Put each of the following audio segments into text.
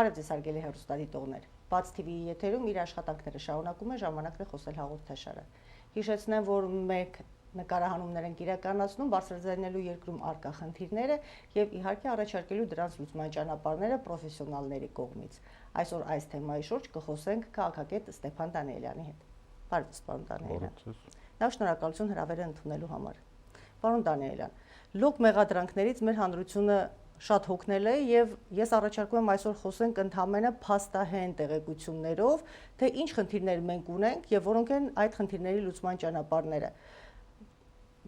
Բարև ձեզ հարգելի հեռուստադիտողներ։ Բաց TV-ի եթերում իր աշխատանքները շարունակում է ժամանակն է խոսել հաղորդաշարը։ Հիշեցնեմ, որ մենք նկարահանումներ ենք իրականացնում բարձրաձայնելու երկրում առկա խնդիրները եւ իհարկե առաջարկելու դրանց լուծման ճանապարհները պրոֆեսիոնալների կողմից։ Այսօր այս թեմայի շուրջ կխոսենք քաղաքագետ Ստեփան Դանիելյանի հետ։ Բարև ձեզ, պարոն Դանիելյան։ Նախ շնորհակալություն հրավերը ընդունելու համար։ Պարոն Դանիելյան, լոկ մեղադրանքներից մեր հանրությունը շատ հոգնել է եւ ես առաջարկում եմ այսօր խոսենք ընդհանրապես փաստահեն տեղեկություններով, թե ինչ խնդիրներ մենք ունենք եւ որոնք են այդ խնդիրների լուծման ճանապարհները։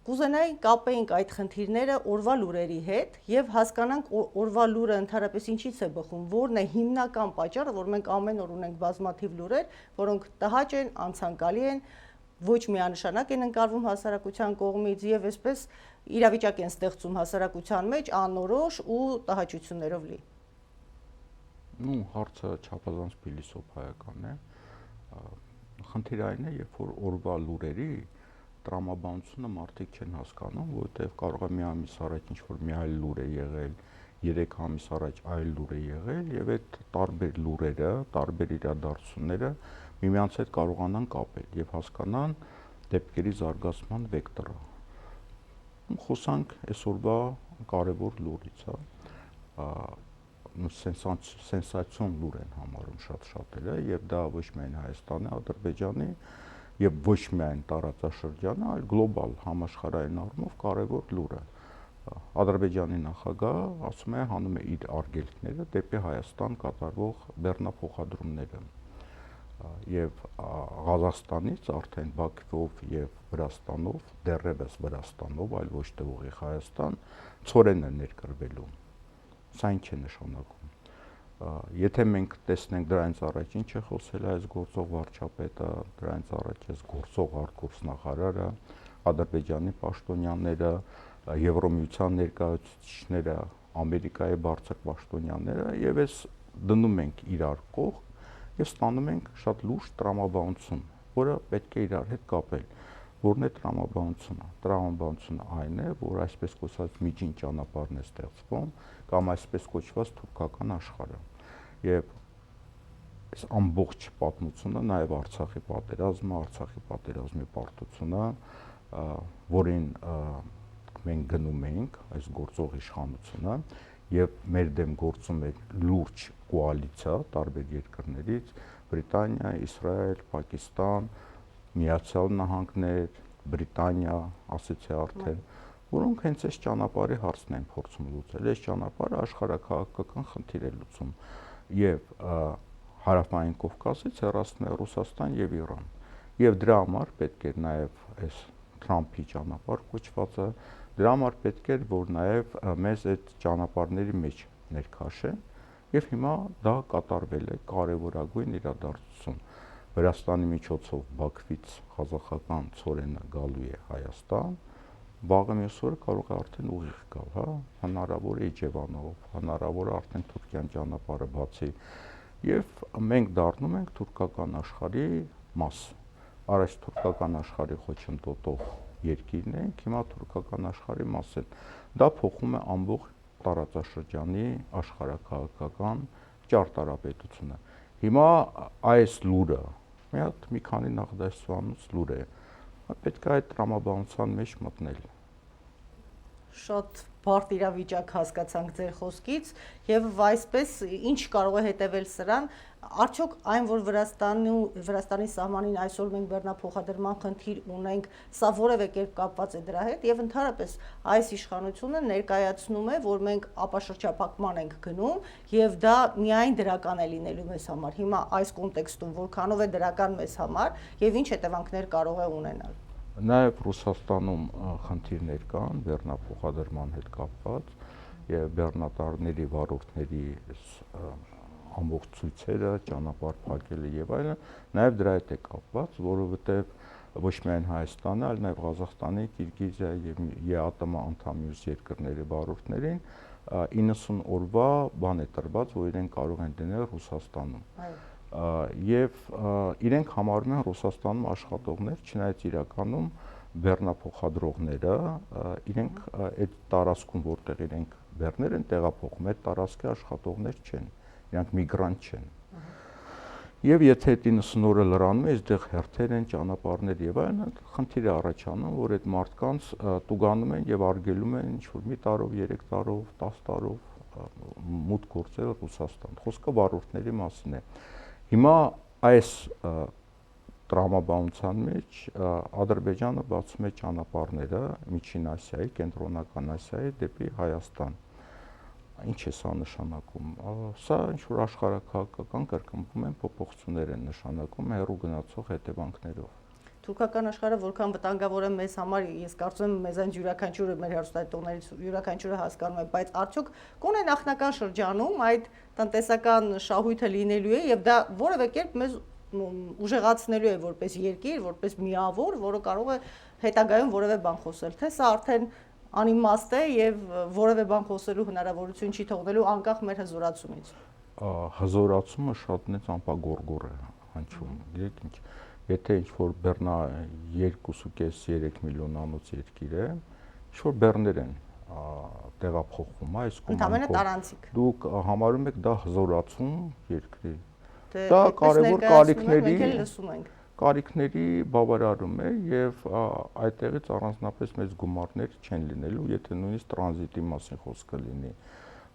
Կուզենայի կապեինք այդ խնդիրները օրվա լուրերի հետ եւ հասկանանք օրվա լուրը ընդհանրապես ինչից է բխում, որն է հիմնական պատճառը, որ մենք ամեն օր ունենք բազմաթիվ լուրեր, որոնք տհաճ են, անցանկալի են, ոչ միանշանակ են ընկալվում հասարակության կողմից եւ այսպես իրավիճակ են ստեղծում հասարակության մեջ անորոշ ու տհաճություններով լի։ Հարցը չափազանց փիլիսոփայական է։ Խնդիրը այն է, երբ որ օրվա լուրերի տրամաբանությունը մարդիկ չեն հասկանում, որովհետև կարող է մի ամիս առաջ ինչ-որ մի այլ լուր է եղել, 3 ամիս առաջ այլ լուր է եղել եւ այդ տարբեր լուրերը, տարբեր իրադարձությունները միմյանց հետ կարողանան կապել եւ հասկանան դեպքերի զարգացման վեկտորը։ Խոսանք այսօրվա կարևոր լուրից, սենսացիոն լուր են համարում շատ-շատերը եւ դա ոչ միայն Հայաստանի, Ադրբեջանի եւ ոչ միայն տարածաշրջանը, այլ գլոբալ համաշխարհային առումով կարևոր լուր է։ Ադրբեջանի նախագահը ասում է, հանում է իր արգելքները դեպի Հայաստան կատարվող բեռնափոխադրումները եւ Ղազախստանից արդեն Բաքվով եւ Վրաստանով, դեռևս Վրաստանով, այլ ոչ թե ուղիղ Հայաստան, ծորեն է ներկրվելու։ Սա ինչ է նշանակում։ Եթե մենք տեսնենք դրանից առաջ ինչ է խոսել այս գործող վարչապետը, դրանից առաջ այս գործող արտգործնախարարը, Ադրբեջանի պաշտոնյաները, Եվրոմիության ներկայացուցիչները, Ամերիկայի բարձր պաշտոնյաները եւ այս դնում ենք իրար կողմ եւ ստանում ենք շատ լուրջ տրամաբանություն, որը պետք է իրար հետ կապել։ Որն է տրամաբանությունը։ Տրամաբանությունը այն է, որ այսպես կոչված միջին ճանապարհն է ստեղծվում կամ այսպես կոչված թուրքական աշխարհը։ Եվ այս ամբողջ պատմությունը, նաև Արցախի պատերազմի պարտությունը, որին մենք գնում ենք, այս գործող իշխանությունը, եւ մեր դեմ գործում է լուրջ կոալիցիա տարբեր երկրներից՝ Բրիտանիա, Իսրայել, Պակիստան, Միացյալ Նահանգներ, Բրիտանիա, ասեցի արդեն, որոնք հենց այս ճանապարհի հարցն են փորձում լուծել։ Այս ճանապարհը աշխարհաքաղաքական խնդիր է լուծում եւ Հարավային Կովկասից հեռացնում է Ռուսաստան եւ Իրան։ Եվ դրա համար պետք է նաեւ այս Թրամփի ճանապարհ կոչվածը, դրա համար պետք է որ նաեւ մեզ այդ ճանապարհների մեջ ներքաշեն եւ հիմա դա կատարվել է կարեւորագույն իրադարձություն։ Վրաստանի միջոցով Բաքվից ղազախական ծորենը գալու է Հայաստան, վաղը մյուս օրը կարող է արդեն ուղիղ գալ, հա, հնարավոր է Իջևանով, հնարավոր է արդեն Թուրքիան ճանապարհը բացի եւ մենք դառնում ենք թուրքական աշխարհի մաս։ Առաջ թուրքական աշխարհի խոչընդոտող երկիրն ենք, հիմա թուրքական աշխարհի մաս են։ Դա փոխում է ամբողջ տարածաշրջանի աշխարհաքաղաքական ճարտարապետությունը։ Հիմա այս լուրը մի քանի նախադասությունից լուր է, պետք է այդ տրամաբանության մեջ մտնել։ Շատ բարդ իրավիճակ հասկացանք ձեր խոսքից եւ այսպես ինչ կարող է հետեւել սրան, արդյոք այն որ Վրաստանի սահմանին այսօր մենք բեռնափոխադրման խնդիր ունենք, սա որևէ կերպ կապված է դրա հետ եւ ընդհանրապես այս իշխանությունը ներկայացնում է, որ մենք ապաշրջափակման ենք գնում եւ դա միայն դրական է լինելու մեզ համար։ Հիմա այս կոնտեքստում որքանով է դրական մեզ համար եւ ինչ հետևանքներ կարող է ունենալ։ Նաև Ռուսաստանում խնդիրներ կան բեռնափոխադրման հետ կապված եւ բեռնատարների վարորդների ամբողջ ցույցերը, ճանապարհ փակելը եւ այլն, նաև դրա հետ է կապված, որովհետեւ ոչ միայն Հայաստանը, այլ նաև Ղազախստանի, Կիրգիզիա եւ ԵԱՏՄ անդամ մյուս երկրների վարորդներին 90 օրվա բան է տրված, որ իրենք կարող են դնել Ռուսաստանում։ Եվ իրենք համարում են Ռուսաստանում աշխատողներ, չնայած իրականում բեռնափոխադրողները իրենք այդ տարածքում, որտեղ իրենք բեռներ են տեղափոխում, այդ տարածքի աշխատողներ չեն։ իրանք միգրանտ չեն։ Եվ եթե 90 օրը լրանում է, այստեղ հերթեր են, ճանապարհներ եւ այլն, խնդիր է առաջանում, որ այդ մարդկանց տուգանում են եւ արգելում են ինչ-որ մի տարով, 3 տարով, 10 տարով մուտք գործել Ռուսաստան։ Խոսքը վարորդների մասին է։ Հիմա այս տրամաբանության մեջ Ադրբեջանը բացում է ճանապարհները Միջին Ասիայի, Կենտրոնական Ասիայի դեպի Հայաստան։ Ինչ է սա նշանակում։ Սա ինչ-որ աշխարհաքաղաքական կրկնվում են փոփոխություններ են նշանակում հեռու գնացող հետևանքներով։ Թուրքական աշխարհը որքան վտանգավոր է մեզ համար, ես կարծում եմ մեզանից յուրաքանչյուրը մեր հեռուստատիտողներից յուրաքանչյուրը հասկանում է, բայց արդյոք կոնե նախնական շրջանում այդ տնտեսական շահույթը լինելու է եւ դա որևէ կերպ մեզ ուժեղացնելու է որպես երկիր, որպես միավոր, որը կարող է հետագայում որևէ բան խոսել, թե սա արդեն անիմաստ է եւ որևէ բան խոսելու հնարավորություն չի թողնելու անկախ մեր հզորացումից։ Հզորացումը շատ մեծ ամպագորգոր է հնչում։ Գիտեք ինչ, եթե ինչ-որ Բեռնա 2.5-3 միլիոնանոց երկիր է, ինչ-որ բեռներ են տեղափոխվում, այս ընդամենը տարանցիկ։ Դուք համարում եք դա հզորացում երկրի։ Դա կարևոր կարիքների բավարարում է եւ այդտեղից առանձնապես մեծ գումարներ չեն լինելու, եթե նույնիսկ տրանզիտի մասին խոսքը լինի։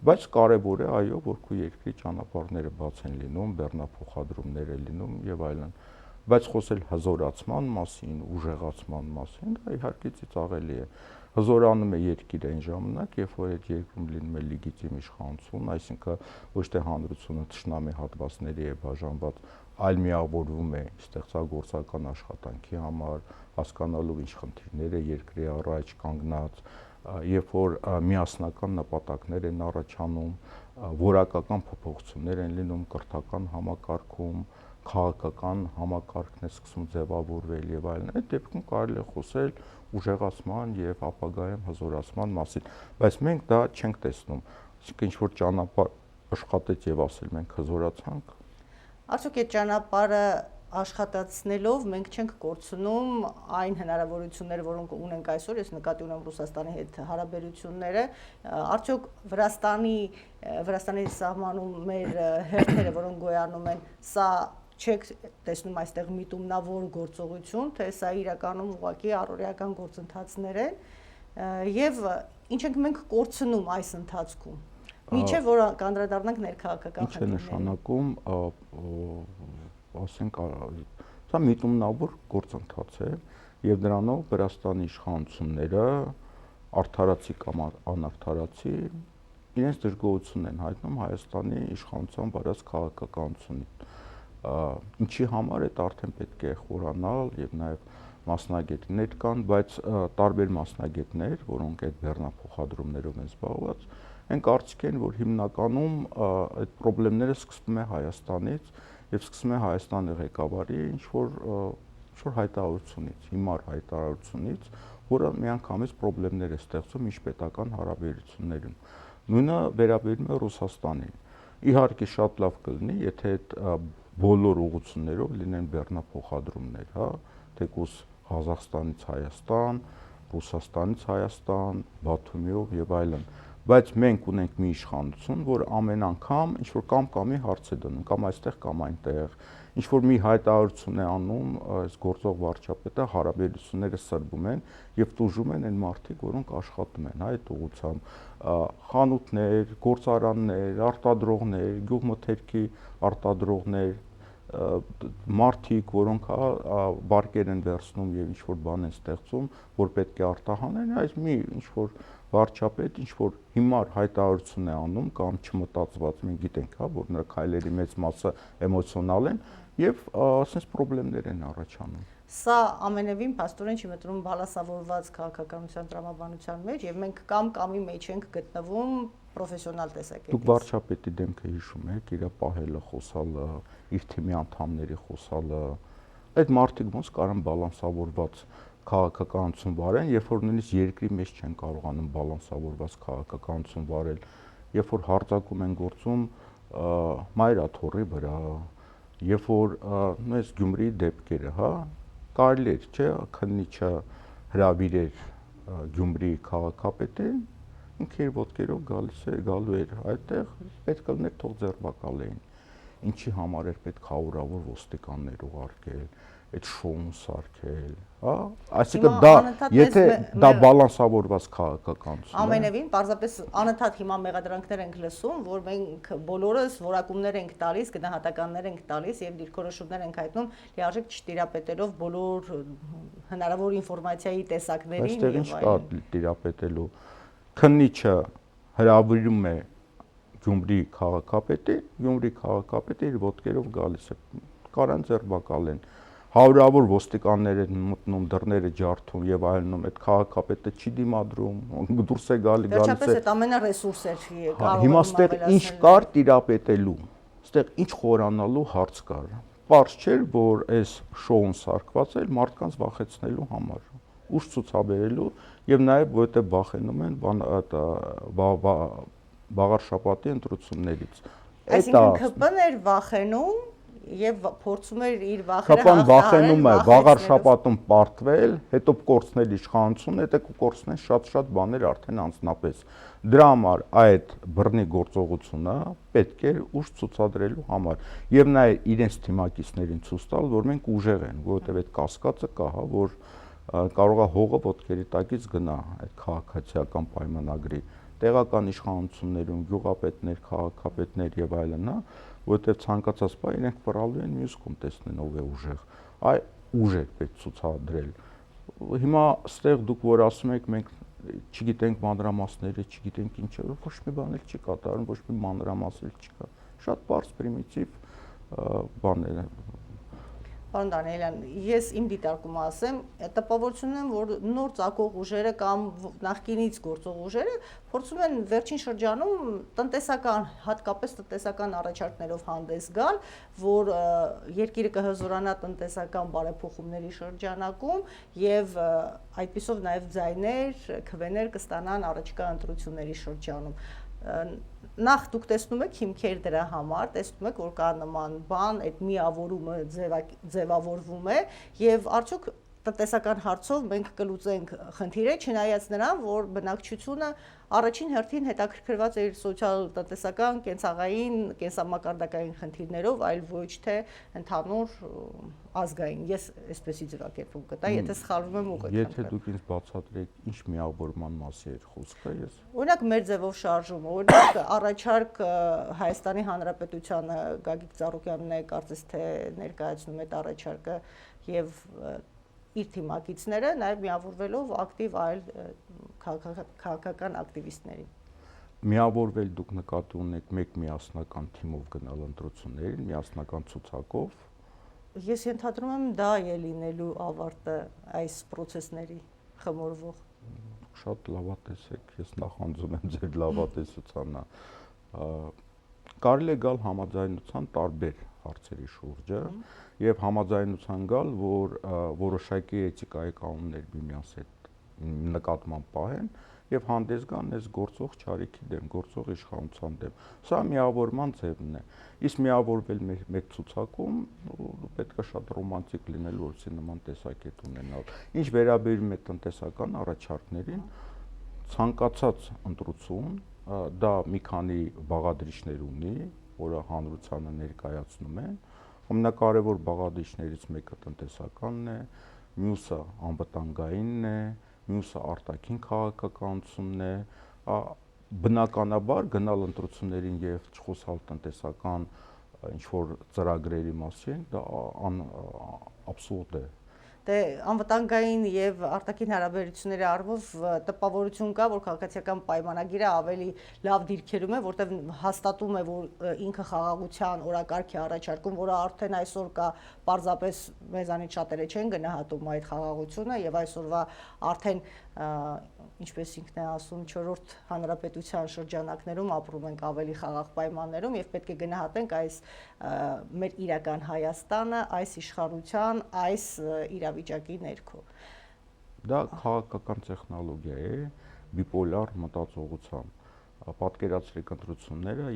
Բայց կարևոր է, այո, որ քո երկրի ճանապարհները բաց են լինում, բեռնափոխադրումներ են լինում եւ այլն։ Բայց խոսել հզորացման մասին, ուժեղացման մասին, դա իհարկե ծիծաղելի է։ Հզորանում է երկիրը այն ժամանակ, երբ որ այդ երկրում լինում է լեգիտիմ իշխանություն, այսինքն ոչ թե հանրությունը թշնամի հատվածների է բաժանված, այլ միավորվում է ստեղծագործական աշխատանքի համար, հասկանալով ինչ խնդիրներ է երկրի առաջ կանգնած, երբ որ միասնական նպատակներ են առաջանում, որակական փոփոխություններ են լինում կրթական համակարգում, քաղաքական համակարգն է սկսում ձևավորվել եւ այլն, այդ դեպքում կարելի է խոսել ուժեղացման եւ ապագայում հզորացման մասին, բայց մենք դա չենք տեսնում։ Այսինքն ինչ որ ճանապարհ աշխատեց եւ ասել մենք հզորացանք։ Արդյոք այդ ճանապարհը աշխատացնելով մենք չենք կորցնում այն հնարավորությունները, որոնք ունենք այսօր, ես նկատի ունեմ Ռուսաստանի հետ հարաբերությունները, արդյոք Վրաստանի սահմանում մեր հերթերը, որոնք գոյանում են, սա չեք տեսնում այստեղ միտումնավոր գործողություն, թե սա իրականում ուղղակի առօրեական գործընթացներ են եւ ինչ ենք մենք կորցնում այս ընթացքում։ Միջև որ կանդրադառնանք ներքաղաքական խնդիրներին։ Ինչ է նշանակում, ասենք, սա միտումնավոր գործընթաց է եւ դրանով Վրաստանի իշխանությունները արդարացի կամ անարդարացի իրենց դժգոհություն են հայտնում Հայաստանի իշխանության վարած քաղաքականությունից։ Ինչի համար է արդեն պետք է խորանալ եւ նաեւ մասնագետներ կան, բայց տարբեր մասնագետներ, որոնք այդ բեռնափոխադրումներով են զբաղված, այն կարծիք են, որ հիմնականում այդ խնդիրները սկսվում է Հայաստանից եւ սկսվում է Հայաստանի ղեկավարի ինչ որ հայտարարությունից, հիմար հայտարարությունից, որը միանգամից խնդիրներ է ստեղծում միջպետական հարաբերություններում։ Նույնը վերաբերում է Ռուսաստանին։ Իհարկե շատ լավ կլինի, եթե այդ բոլոր ուղղություններով լինեն բեռնափոխադրումներ, հա, թեկուզ Ղազախստանից Հայաստան, Ռուսաստանից Հայաստան, Բաթումիով եւ այլն, բայց մենք ունենք մի իշխանություն, որ ամեն անգամ ինչ որ կամ-կամի հարց է դնում, կամ այստեղ կամ այնտեղ, ինչ որ մի հայտարարություն է անում, այս գործող վարչապետը հարաբերությունները սրբում են եւ տուժում են այն մարդիկ, որոնք աշխատում են, այդ ուղղությամբ խանութներ, գործարաններ, արտադրողներ, գյուղմթերքի արտադրողներ, մարդիկ, որոնք բարկեր են վերցնում եւ ինչ որ բան են ստեղծում, որ պետք է արտահանեն, այս մի ինչ որ վարչապետ ինչ որ հիմար հայտարարություն է անում կամ չմտածված, մենք գիտենք, հա, որ նրա քայլերի մեծ մասը էմոցիոնալ են եւ ասես խնդիրներ են առաջանում։ Սա ամենևին փաստորեն չի մտնում բալանսավորված քաղաքականության տրամաբանության մեջ եւ մենք կամ-կամի մեջ ենք գտնվում պրոֆեսիոնալ տեսակետից։ Դուք վարչապետի դեմքը հիշում եք, իր պահելը, խոսալը, իր թիմի անդամների խոսալը, այդ մարդիկ ոնց կարան բալանսավորված քաղաքականություն վարեն, երբ որ նույնիսկ երկրի մեջ չեն կարողանում բալանսավորված քաղաքականություն վարել, երբ որ հարձակում են գործում Մայրաթորի վրա, երբ որ նույնիսկ Գյումրիի դեպքերը, հա, կարելի է, չէ, քննիչը հրավիրեր Գյումրիի քաղաքապետին ինքը իր ոտքերով գալու էր այդտեղ պետք է լիներ թող ձերբակալեին ինչի համար էր պետք հարյուրավոր ոստիկաններ ուղարկել այդ շոուն սարքել, հա, այսինքն դա եթե դա բալանսավորված քաղաքականություն է։ Ամենևին, պարզապես անընդհատ հիմա մեղադրանքներ ենք լսում, որ մենք բոլորս որակումներ ենք տալիս, գնահատականներ ենք տալիս եւ դիրքորոշումներ ենք հայտնում լիարժեք չտիրապետելով բոլոր հնարավոր ինֆորմացիայի տեսակներին եւ այլն։ Այստեղ ինչ կա տիրապետելու։ Քննիչը հրավիրում է Գյումրի քաղաքապետը իր ոտքերով գալիս է, կարան ձերբակալեն։ Հարյուրավոր ոստիկաններ են մտնում, դռները ջարդում եւ այլնում, այդ քաղաքապետը չի դիմադրում, դուրս է գալիս է։ Վերջապես այդ ամենը ռեսուրս էր կարող։ Հիմա ստեղ ինչ կար տիրապետելու, ստեղ ինչ խորանալու հարց կար։ Պարզ չէր, որ այս շոուն սարքված էր մարդկանց վախեցնելու համար, ուժ ցուցաբերելու եւ նաեւ որովհետեւ վախենում են Բաղարշապատի ընտրություններից։ Այսինքն ԿՊ-ն էր վախենում եւ փորձում էր իր վախերը ԿՊ-ն վախենում է Բաղարշապատում պարտվել, հետո կորցնել իշխանությունը, հետո կկորցնեն շատ բաներ արդեն անձնապես։ Դրա համար այդ բռնի գործողությունը պետք է ուժ ցուցադրելու համար եւ նաեւ իրենց թիմակիցներին ցույց տալ, որ մենք ուժեղ են, որովհետեւ այդ կասկածը կա, հա, որ կարող է հողը ոտքերի տակից գնա այդ քաղաքացիական պայմանագրի տեղական իշխանություններում, գյուղապետներ, քաղաքապետներ եւ այլն, հա, որովհետեւ ցանկացած բան իրենք վռալու են մյուս կողմ տեսնեն ով է ուժեղ։ Այ ուժ է պետք ցուցադրել։ Հիմա ստեղ դուք որ ասում եք մենք չգիտենք մանրամասները, չգիտենք ինչ է, ոչ մի բան էլ չի կատարում, ոչ մի մանրամաս էլ չկա։ Շատ բարձ պրիմիտիվ բաներ են։ Պարոն Դանիելյան, ես իմ դիտարկումը ասեմ, տպավորությունն եմ, որ նոր ծագող ուժերը կամ նախկինից գործող ուժերը փորձում են վերջին շրջանում տնտեսական, հատկապես տնտեսական առաջարկներով հանդես գալ, որ երկիրը կհզորանա տնտեսական բարեփոխումների շրջանակում եւ այդպիսով նաեւ ձայներ, քվեներ կստանան առաջիկա ընտրությունների շրջանում։ Նախ դուք տեսնում եք հիմքեր դրա համար, տեսնում եք, որ կա նման բան, այդ միավորումը ձևավորվում է եւ արդյոք տնտեսական հարցով մենք կլուծենք խնդիրը, չնայած նրան, որ բնակչությունը առաջին հերթին հետաքրքրված է իր սոցիալ-տնտեսական, կենցաղային, կենսամակարդակային խնդիրներով, այլ ոչ թե ընդհանուր ազգային։ Ես այսպեսի ձևակերպում կտա, եթե սխալվում եմ ուղղակի։ Եթե դուք ինձ բացատրեք, ինչ միավորման մասի էր խոսքը, ես։ Օրինակ մեր ձևով շարժումը, օրինակ առաջարկ Հայաստանի Հանրապետությանը Գագիկ Ծառուկյանն է կարծես թե ներկայացնում այդ առաջարկը եւ իր թիմակիցները նաև միավորվելով ակտիվ այլ քաղաքական ակտիվիստների։ Միավորվել դուք նկատի ունեք մեկ միասնական թիմով գնալ ընտրություններին, միասնական ցուցակով։ Ես ենթադրում եմ դա է լինելու ավարտը այս process-ների խմորվող։ Շատ լավատեսեք, ես նախանձում եմ ձեր լավատեսությանը։ Կարելի է գալ համաձայնության տարբեր հարցերի շուրջը եւ համաձայնության գալ, որ որոշակի էթիկայի կանոններ միմյանց հետ նկատմամբ պահեն եւ հանդես գան այս գործող ճարիքի դեմ, գործող իշխանության դեմ։ Սա միավորման ձևն է։ Իսկ միավորվել մեկ ցուցակում պետք է շատ ռոմանտիկ լինել, որովհետեւ նման տեսակետ ունենալ։ Ինչ վերաբերում է տնտեսական առաջարկներին, ցանկացած ընտրություն դա մի քանի բաղադրիչներ ունի, որը հանրությանը ներկայացնում են։ Ամենակարևոր բաղադրիչներից մեկը տնտեսականն է, մյուսը անվտանգայինն է, մյուսը արտաքին քաղաքականությունն է, բնականաբար գնալ ընտրություններին եւ չխոսալ տնտեսական ինչ որ ծրագրերի մասին, դա աբսուրդ է։ Դե անվտանգային եւ արտաքին հարաբերությունների առումով տպավորություն կա, որ քաղաքացիական պայմանագիրը ավելի լավ դիրքերում է, որտեղ հաստատում է, որ ինքը խաղաղության օրակարգ է առաջարկում, որը արդեն այսօր կա, պարզապես մեզանից շատերը չեն գնահատում այդ խաղաղությունը եւ այսօրվա արդեն ինչպես ինքն է ասում 4-րդ հանրապետության շրջանակներում ապրում ենք ավելի խաղաղ պայմաններում եւ պետք է գնահատենք այս մեր իրական Հայաստանը, այս իշխանության, այս իրավիճակի ներքո։ Դա քաղաքական տեխնոլոգիա է, բիպոլար մտածողության։ Պատկերացրեք ընտրությունները,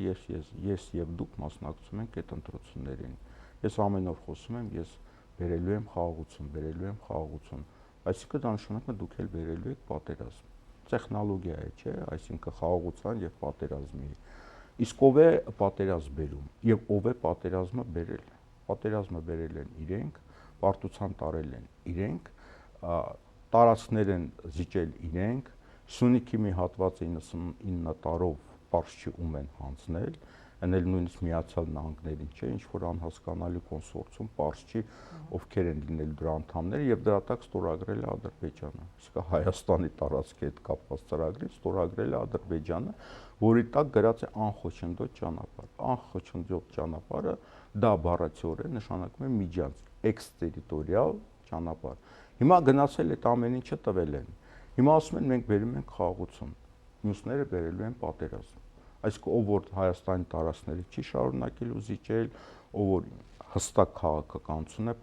ես եւ դուք մասնակցում ենք այդ ընտրություններին։ Ես ամեն օր խոսում եմ, ես բերելու եմ խաղաղություն, բերելու եմ խաղաղություն։ Այսինքն դա նշանակում է դուք էլ բերելու եք պատերազմ։ տեխնոլոգիա է, չէ, այսինքն խաղաղության եւ պատերազմի։ Իսկ ով է պատերազմ բերում եւ ով է պատերազմը բերել։ Պատերազմը բերել են իրենք, պարտության տարել են իրենք, տարածքներ են զիջել իրենք, Սյունիքի մի հատվածը 99 տարով Պարսչի ում են հանձնել, ընել նույնիսկ Միացյալ Նահանգներին, չէ, ինչ որ անհասկանալի կոնսորցիում Պարսչի, ովքեր են լինել դրա անդամները եւ դրա տակ ստորագրել է Ադրբեջանը։ Իսկ Հայաստանի տարածքի հետ կապված ծրագրից ստորագրել է Ադրբեջանը, որի տակ գրած է անխոչնդոտ ճանապարհ։ Անխոչնդոտ ճանապարհը դա բառացիորեն նշանակում է միջանց, էքստերիտորիալ ճանապարհ։ Հիմա գնացել այդ ամեն ինչը տվել են։ Հիմա ասում են մենք բերում ենք խաղաղություն, մյուսները բերելու են պատերազմ։ Այսինքն ով որ Հայաստանի տարածքները չի շարունակելու զիջել, ով որ հստակ քաղաքականություն է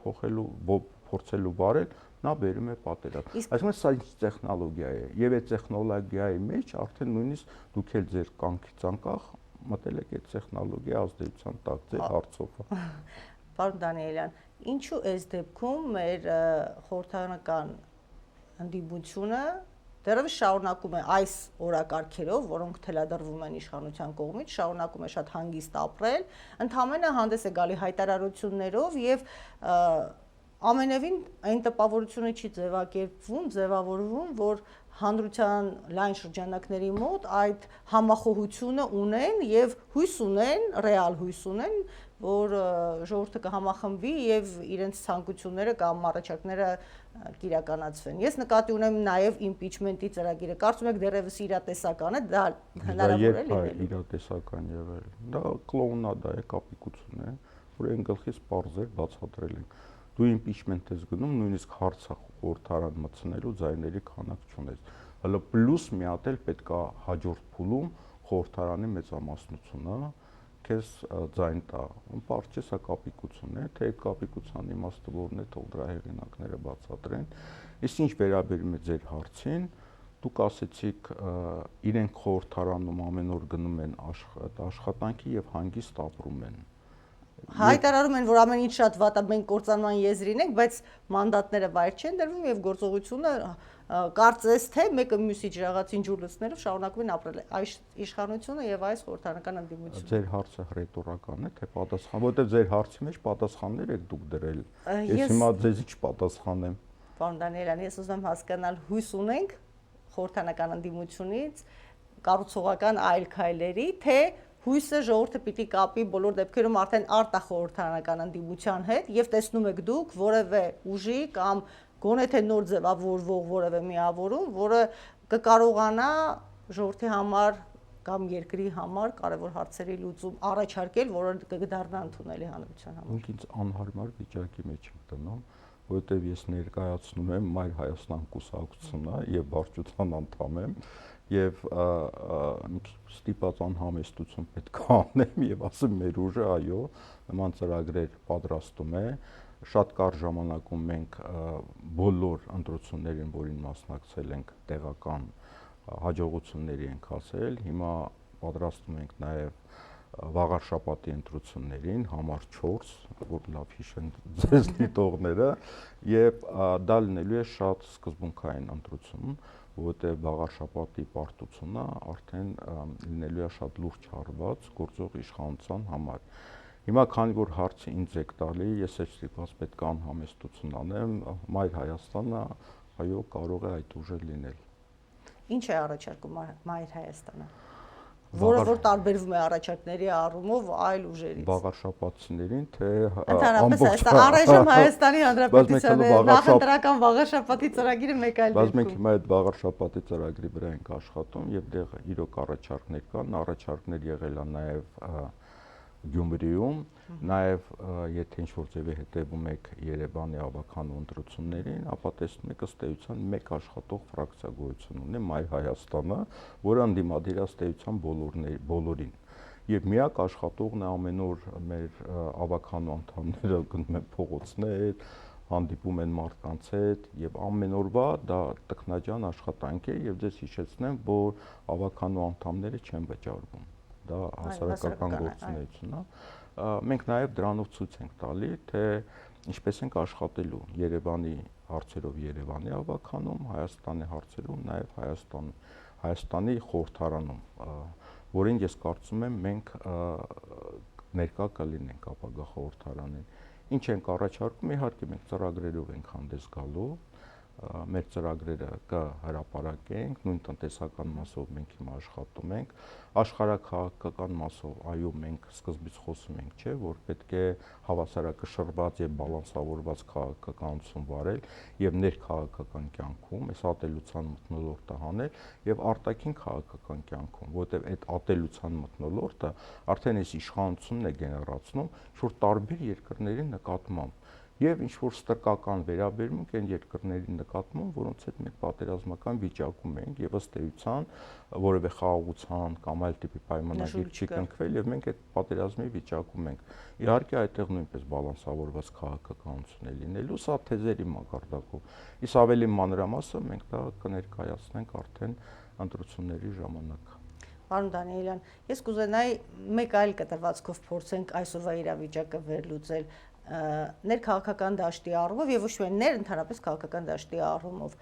փորձելու վարել, նա բերում է պատերազմ։ Այսինքն սա ինչ տեխնոլոգիա է, եւ այդ տեխնոլոգիայի մեջ արդեն նույնիսկ դուք էլ ձեր կամքից անկախ մտել եք այդ տեխնոլոգիայի ազդեցության տակ, ձեր հարցով։ Պարոն Դանիելյան, ինչու այս դեպքում մեր խորհրդարանական ընդդիմությունը դեռևս շարունակում է այս օրակարգերով, որոնք թելադրվում են իշխանության կողմից, շարունակում է շատ հանգիստ ապրել, ընդհանրապես հանդես է գալի հայտարարություններով եւ ամենևին այն տպավորությունը չի ձևավորվում, որ հանրության լայն շրջանակների մոտ այդ համախոհությունը ունեն եւ հույս ունեն, ռեալ հույս ունեն, որ ժողովուրդը կհամախմբվի եւ իրենց ցանկությունները կամ առաջարկները կիրականացվեն։ Ես նկատի ունեմ նաեւ իմպիչմենտի ծրագիրը։ Կարծում եք դեռևս իրատեսական է, դա հնարավոր է լինելու։ Իրատեսական եղել։ Դա կլոունադա է, կապիկություն է, որ այն գլխից բարձր բացատրել են։ Դու իմպիչմենտ ես գնում, նույնիսկ հարցը խորհրդարան մտցնելու ձայների քանակ չունես։ Հələ պլյուս մի հատ էլ պետքա հաջորդ փուլում խորհրդարանի մեծամասնությունը քեզ ձայն տա։ Պարզ չէ, սա կապիկություն է, թե այդ կապիկության իմաստը որն է, թող դրա հեղինակները բացատրեն։ Իսկ ինչ վերաբերում է ձեր հարցին, դուք ասեցիք, իրենք խորհրդարանում ամեն օր գնում են աշխատանքի եւ հանգիստ ապրում են։ Հայտարարում են, որ ամեն ինչ շատ վատ է, մենք կործանման եզրին ենք, բայց մանդատները վայր չեն դրվում եւ գործողությունը կարծես թե մեկը մյուսի ջրաղացին ջուր լցնելով շարունակում են ապրել այս իշխանությունը եւ այս խորհրդարանական ընդդիմությունը։ Ձեր հարցը ռետորական է, թե պատասխան, որովհետեւ ձեր հարցի մեջ պատասխաններ եք դուք դրել։ Ես հիմա ձեզ ինչ պատասխանեմ։ Պարոն Դանիելյան, ես ուզում եմ հասկանալ, հույս ունենք խորհրդարանական ընդդիմությունից կառուցողական այլ քայլերի, թե հույսը ժողովուրդը պիտի կապի բոլոր դեպքերում արդեն արտախորհրդարանական ընդդիմության հետ եւ տեսնում եք դուք որևէ ուժի կամ գոնե թե նոր ձևավորվող որևէ միավորում, որը կկարողանա ժողովրդի համար կամ երկրի համար կարևոր հարցերի լուծում առաջարկել, որը կդառնա ընդունելի հանրության համար։ Ինձ անհարմար վիճակի մեջ եմ տնում, որովհետեւ ես ներկայացնում եմ Մայր Հայաստան կուսակցությունը եւ վարչության անդամ եմ եւ ստիպած անհամեստություն պետք է անեմ եւ ասեմ մեր ուժը այո նման ծրագրեր պատրաստում է շատ կարճ ժամանակում մենք բոլոր ընտրություններին, որին մասնակցել ենք, տեղական հաջողությունների ենք հասել։ Հիմա պատրաստում ենք նաեւ վաղար շաբաթի ընտրություններին համար 4, որ լավ հիշեն ձեզ դիտողները, եւ դա լինելու է շատ սկզբունքային ընտրություն, որովհետեւ վաղար շաբաթի պարտությունը արդեն լինելու է շատ լուրջ հարված գործող իշխանության համար։ Հիմա քանի որ հարցը ինձ եք տալի, ես էլ ստիպված պետք է անհամեստություն անեմ, Մայր Հայաստանը այո կարող է այդ ուժը լինել։ Ինչ է առաջարկում Մայր Հայաստանը, որը որ տարբերվում է առաջարկների առումով այլ ուժերից։ Վաղար շաբաթիներին, թե ընդհանրապես առայժմ Հայաստանի Հանրապետության նախընտրական վաղար շաբաթի ծրագիրը մեկ այլ դեպքում։ Բայց մենք հիմա այդ վաղար շաբաթի ծրագրի վրա ենք աշխատում եւ դեղ իրոք առաջարկներ կան, առաջարկներ եղել են նաեւ Գյումրիում, նաեւ եթե ինչ-որ ձևի հետևում եք Երևանի ավականու ընտրություններին, ապա տեսնում եք ըստ էության մեկ աշխատող ֆրակցիա գոյություն ունի Մայր Հայաստանը, որը ընդդիմադիր ըստ էության բոլորին։ Եվ միակ աշխատողն է ամեն օր մեր ավականու անդամները գնում են փողոցներ, հանդիպում են մարդկանց հետ եւ ամեն օրվա դա տքնաջան աշխատանք է եւ ձեզ հիշեցնեմ, որ ավականու անդամները չեն վճարվում։ Դա հասարակական գործունեություն է։ Մենք նաև դրանով ցույց ենք տալի, թե ինչպես ենք աշխատելու Երևանի հարցերով Երևանի ավականում, Հայաստանի հարցերում նաև Հայաստանի խորհրդարանում, որին ես կարծում եմ մենք ներկա կլինենք ապագա խորհրդարանին։ Ինչ ենք առաջարկում, իհարկե մենք ծրագրերով ենք հանդես գալու, մեր ծրագրերը կհրապարակենք, նույն տնտեսական մասով մենք հիմա աշխատում ենք, աշխարհաքաղաքական մասով, այո, մենք սկզբից խոսում ենք, չէ, որ պետք է հավասարակշռված եւ բալանսավորված քաղաքականություն վարել եւ ներքաղաքական կյանքում, այս ատելության մթնոլորտը հանել եւ արտաքին քաղաքական կյանքում, որովհետեւ այդ ատելության մթնոլորտը արդեն այս իշխանությունն է գեներացնում շուրջ տարբեր երկրների նկատմամբ եւ ինչ որ ստրկական վերաբերմունք այն երկրների նկատմամբ, որոնց հետ մենք պատերազմական վիճակում ենք եւ ըստ էության որևէ խաղաղության կամ այլ տիպի պայմանագիր չի կնքվել եւ մենք այդ պատերազմի վիճակում ենք։ Իհարկե այդտեղ նույնպես բալանսավորված քաղաքականություն է լինելու, սա թեզերի մակարդակով։ Իսկ ավելի մանրամասը մենք դա կներկայացնենք արդեն ընտրությունների ժամանակ։ Պարոն Դանիելյան, ես կուզենայի մեկ այլ կտրվածքով փորձենք այսօրվա իրավիճակը վերլուծել ներքաղաքական դաշտի առումով եւ ոչ միայն ընդհանրապես քաղաքական դաշտի առումով։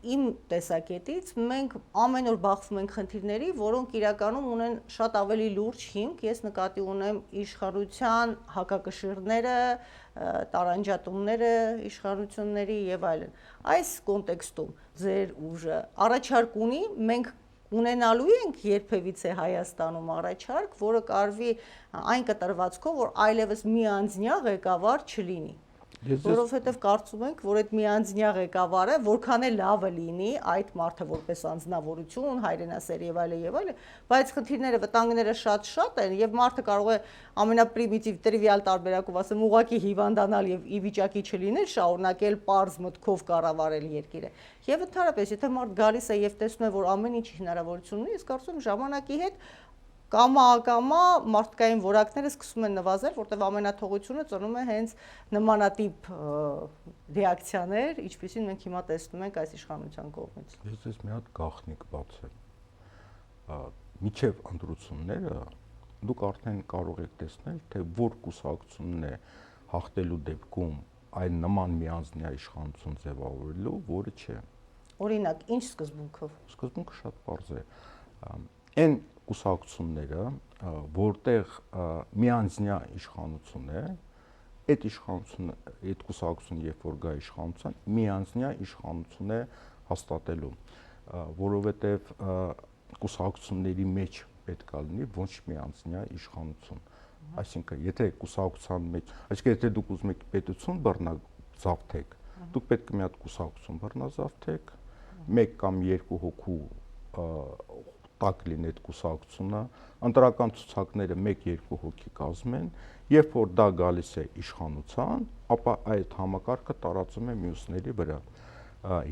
Իմ տեսակետից մենք ամեն օր բախվում ենք խնդիրների, որոնք իրականում ունեն շատ ավելի լուրջ հիմք, ես նկատի ունեմ իշխանության հակակշիռները, տարանջատումները իշխանությունների եւ այլն։ Այս կոնտեքստում ձեր ուժը առաջարկ ունի, մենք ունենալու ենք երբևիցե Հայաստանում առաջարկ, որը կարվի այն կտրվածքով, որ այլևս միանձնյա ղեկավար չլինի։ Որովհետև կարծում ենք, որ այդ միանձնյա ղեկավարը, որքան էլ լավը լինի այդ մարդը որպես անձնավորություն, հայրենասեր եւ այլն, բայց խնդիրները, վտանգները շատ են եւ մարդը կարող է ամենապրիմիտիվ տրիվիալ տարբերակով ասեմ, ուղղակի հիվանդանալ եւ ի վիճակի չլինել, շարունակել պարզ մտքով կառավարել երկիրը։ Եվ ընդհանրապես, եթե մարդ գալիս է եւ տեսնում է, որ ամեն ինչ հնարավորություն ունի, ես կարծում եմ ժամանակի հետ կամա մարդկային որակները սկսում են նվազել, որտեղ ամենաթողությունը ծնում է հենց նմանատիպ ռեակցիաներ, ինչպիսին մենք հիմա տեսնում ենք այս իշխանության կողմից։ Ես մի հատ գաղտնիք բացեմ։ Միջև ընտրությունները դուք արդեն կարող եք տեսնել, թե որ կուսակցությունն է հաղթելու դեպքում այն նման միանձնյա իշխանություն ձևավորելու, որը չէ։ Օրինակ, ինչ սկզբունքով։ Սկզբունքը շատ պարզ է։ Այն կուսակցությունները, որտեղ միանձնյա իշխանություն է, այդ իշխանությունը, այդ կուսակցությունը երբ որ գա իշխանության, միանձնյա իշխանություն է հաստատելու, որովհետև կուսակցությունների մեջ պետք է լինի ոչ միանձնյա իշխանություն։ Այսինքն, եթե կուսակցության մեջ, այսինքն եթե դուք ուզում եք պետություն բռնազավթեք, դուք պետք է մի հատ կուսակցություն բռնազավթեք, մեկ կամ երկու հոգու տակ լինի այդ կուսակցությունը, ընտրական ցուցակները 1-2 հոգի կազմեն, երբ որ դա գալիս է իշխանության, ապա այդ համակարգը տարածում է մյուսների վրա։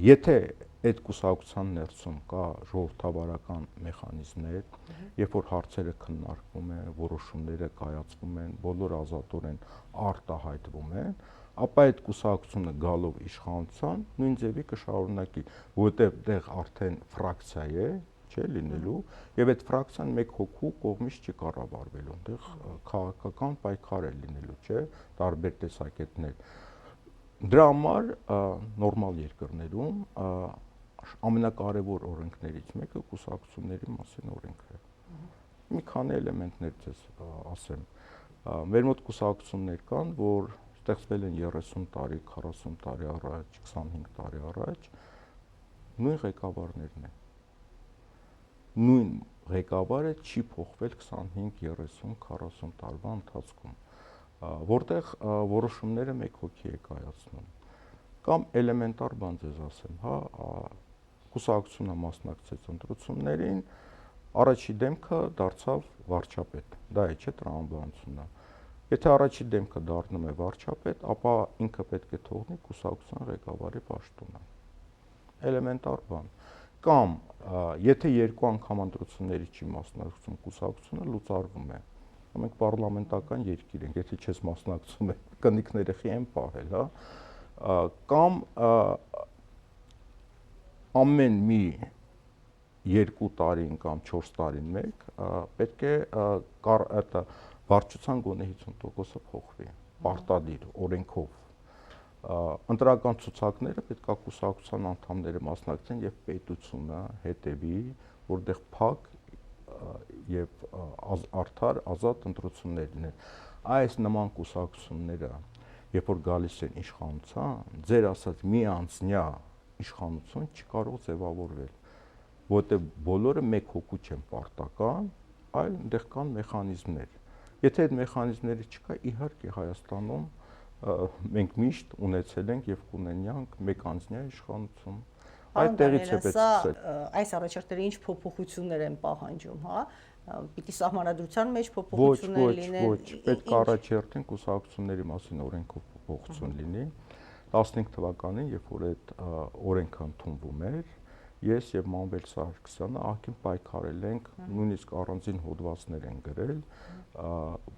Եթե այդ կուսակցության ներսում կա ժողովրդավարական մեխանիզմներ, երբ որ հարցերը քննարկվում են, որոշումները կայացվում են, բոլոր ազատորեն արտահայտվում են, ապա այդ կուսակցությունը գալով իշխանության նույն ձևի կշարունակի, որովհետև դեղ արդեն ֆրակցիա է, չէ, լինելու, եւ այդ ֆրակցիան մեկ հոգու կողմից չի կառավարվելու, այնտեղ քաղաքական պայքար է լինելու, չէ, տարբեր տեսակետներ։ Դրա համար նորմալ երկրներում ամենակարևոր օրենքներից մեկը կուսակցությունների մասին օրենքն է։ Մի քանի էլեմենտներ ձեզ ասեմ։ Մեր մոտ կուսակցություններ կան, որ ստեղծվել են 30 տարի, 40 տարի առաջ, 25 տարի առաջ, նույն ղեկավարներն են։ Նույն ղեկավարը չի փոխվել 25, 30, 40 տարվա ընթացքում, որտեղ որոշումները մեկ հոգի է կայացնում։ Կամ էլեմենտար բան ձեզ ասեմ, հա, կուսակցությունը մասնակցեց ընտրություններին, առաջի դեմքը դարձավ վարչապետ։ Դա է, չէ, տրամաբանությունն է։ Եթե առաջի դեմքը դառնում է վարչապետ, ապա ինքը պետք է թողնի կուսակցության ղեկավարի պաշտոնը։ Էլեմենտար բան։ Կամ եթե երկու անգամ ընտրությունների չի մասնակցում կուսակցությունը, լուծարվում է։ Մենք պարլամենտական երկիր ենք, եթե չես մասնակցում, կնիկները խի են պահել, հա։ Կամ ամեն մի 2 տարին կամ 4 տարին մեկ պետք է վարչության գոնե 50%-ը փոխվի, պարտադիր օրենքով։ Ընտրական ցուցակները պետք է կուսակցության անդամները մասնակցեն եւ պետությունը հետևի, որտեղ փակ եւ արդար ազատ ընտրություններ լինեն։ Այս նման կուսակցությունները, երբ որ գալիս են իշխանության, ձեր ասած միանձնյա իշխանություն չի կարող ձևավորվել, որտեղ բոլորը մեկ հոգու չեն պարտական, այլ այնտեղ կան մեխանիզմներ։ Եթե այդ մեխանիզմները չկա, իհարկե Հայաստանում մենք միշտ ունեցել ենք եւ կունենանք մեկանձնյա իշխանություն։ Այդ տեղից է պետք սկսել։ Այս առաջարկները ինչ փոփոխություններ են պահանջում, հա? Պիտի սահմանադրության մեջ փոփոխություններ լինեն։ Ոչ, պետք է առաջերտին կուսակցությունների մասին օրենքով փոփոխություն լինի։ 15 թվականին, երբ որ այդ օրենքը ընդունվում էր, ես եւ Մանվել Սարգսյանը ահագին պայքարել ենք, նույնիսկ առանձին հոդվածներ են գրել,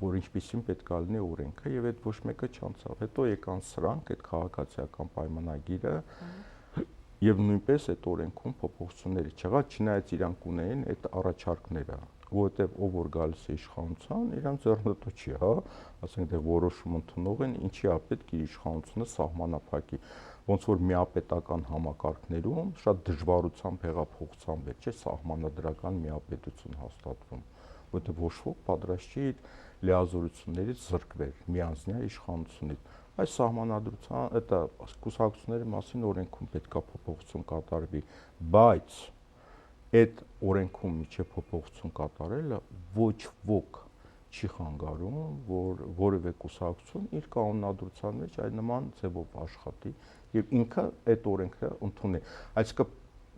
որ ինչպիսին պետք է լինի օրենքը եւ այդ ոչ մեկը չանցավ։ Հետո եկան սրանք, այդ քաղաքացիական պայմանագիրը եւ նույնպես այդ օրենքում փոփոխություններ չեղա, չնայած իրանք ունեին այդ առաջարկները, որովհետեւ ով որ գալիս է իշխանության, իրան ձեռնտու չի, հա, ասենք դե որոշում ընդունող են, ինչի է պետք է իշխանությունը սահմանափակի, ոնց որ միապետական համակարգներում շատ դժվարությամբ հեղափոխության մեջ է սահմանադրական միապետություն հաստատվում, որովհետեւ ոչ ոք պատրաստ չի լիազորություններից զրկվել միանձնյա իշխանությունից։ Այս սահմանադրության, այդ կուսակցությունների մասին օրենքում պետք է փոփոխություն կատարվի, բայց այդ օրենքում միջև փոփոխություն կատարելը ոչ ոք չի խանգարում, որ որևէ կուսակցություն իր կանոնադրության մեջ այդ նման ձևով աշխատի եւ ինքը այդ օրենքը ընդունի։ Այսինքն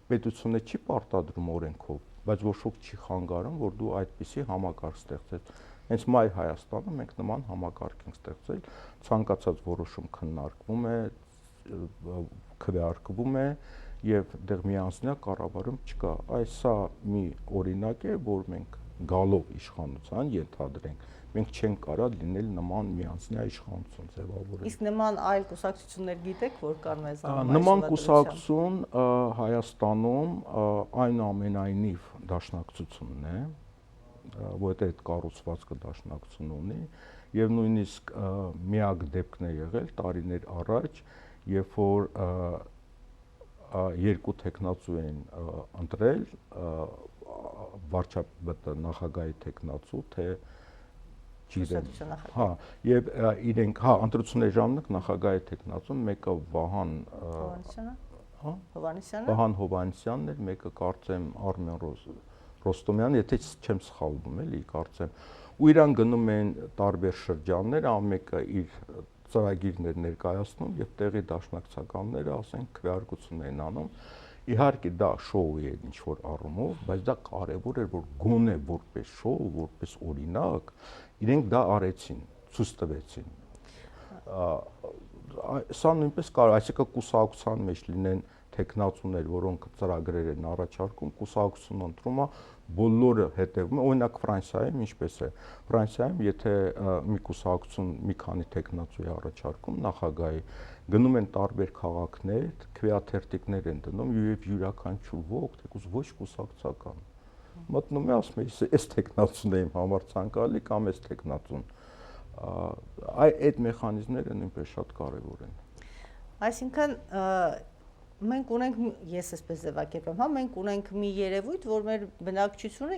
պետությունը չի պարտադրում օրենքով, բայց ոչ ոք չի խանգարում, որ դու այդպիսի համակարգ ստեղծես։ Հենց Մայր Հայաստանում մենք նման համակարգ ենք ստեղծել, ցանկացած որոշում քննարկվում է, քվեարկվում է եւ դեռ միանձնյա կառավարում չկա։ Այսա մի օրինակ է, որ մենք գալով իշխանության ենթադրենք, մենք չենք կարող լինել նման միանձնյա իշխանություն ձևավորել։ Իսկ նման այլ կուսակցություններ գիտեք, որ կան մեզ նման կուսակցություն Հայաստանում այնուամենայնիվ դաշնակցությունն է, որտեղ այդ կառուցվածքը դաշնակցություն ունի եւ նույնիսկ միակ դեպքն է եղել տարիներ առաջ, երբ որ երկու տեխնացու են ընտրել վարչապետը նախագահի տեխնացու, թե ջիրեն, հա, եւ իրենք, հա, ընտրությունների ժամանակ նախագահի տեխնացուն, մեկը Վահան Հովհաննիսյանն էր, մեկը կարծեմ Արմեն Ռոստոմյան, եթե չեմ սխալվում, էլի, կարծեմ, ու իրան գնում են տարբեր շրջաններ, ամենը իր ծրագիրներ ներկայացնում եւ տեղի դաշնակցականները, ասենք, քվեարկություն են անում։ Իհարկե դա շոու է ինչ որ առումով, բայց դա կարևոր էր, որ գոնե որպես շոու, որպես օրինակ, իրենք դա արեցին, ցույց տվեցին։ Սա նույնպես կարող, այսինքն կուսակցության մեջ լինեն տեխնացուներ, որոնք ծրագրեր են առաջարկում, կուսակցությունը ընտրում է, բոլորը հետևում են, օրինակ Ֆրանսիայում ինչպես է։ Ֆրանսիայում եթե մի կուսակցություն մի քանի տեխնացու է առաջարկում նախագահի, գնում են տարբեր քաղաքներ, քվեաթերթիկներ են դնում եւ յուրաքանչյուր ոք, թեկուզ ոչ կուսակցական, մտնում է, ասում է, այս տեխնացուն է իմ համար ցանկալի կամ այս տեխնացուն։ Այդ մեխանիզմները նույնպես շատ կարևոր են։ Այսինքն մենք ունենք, ես այսպես ձևակերպեմ, հա, մենք ունենք մի երևույթ, որ մեր բնակչությունը,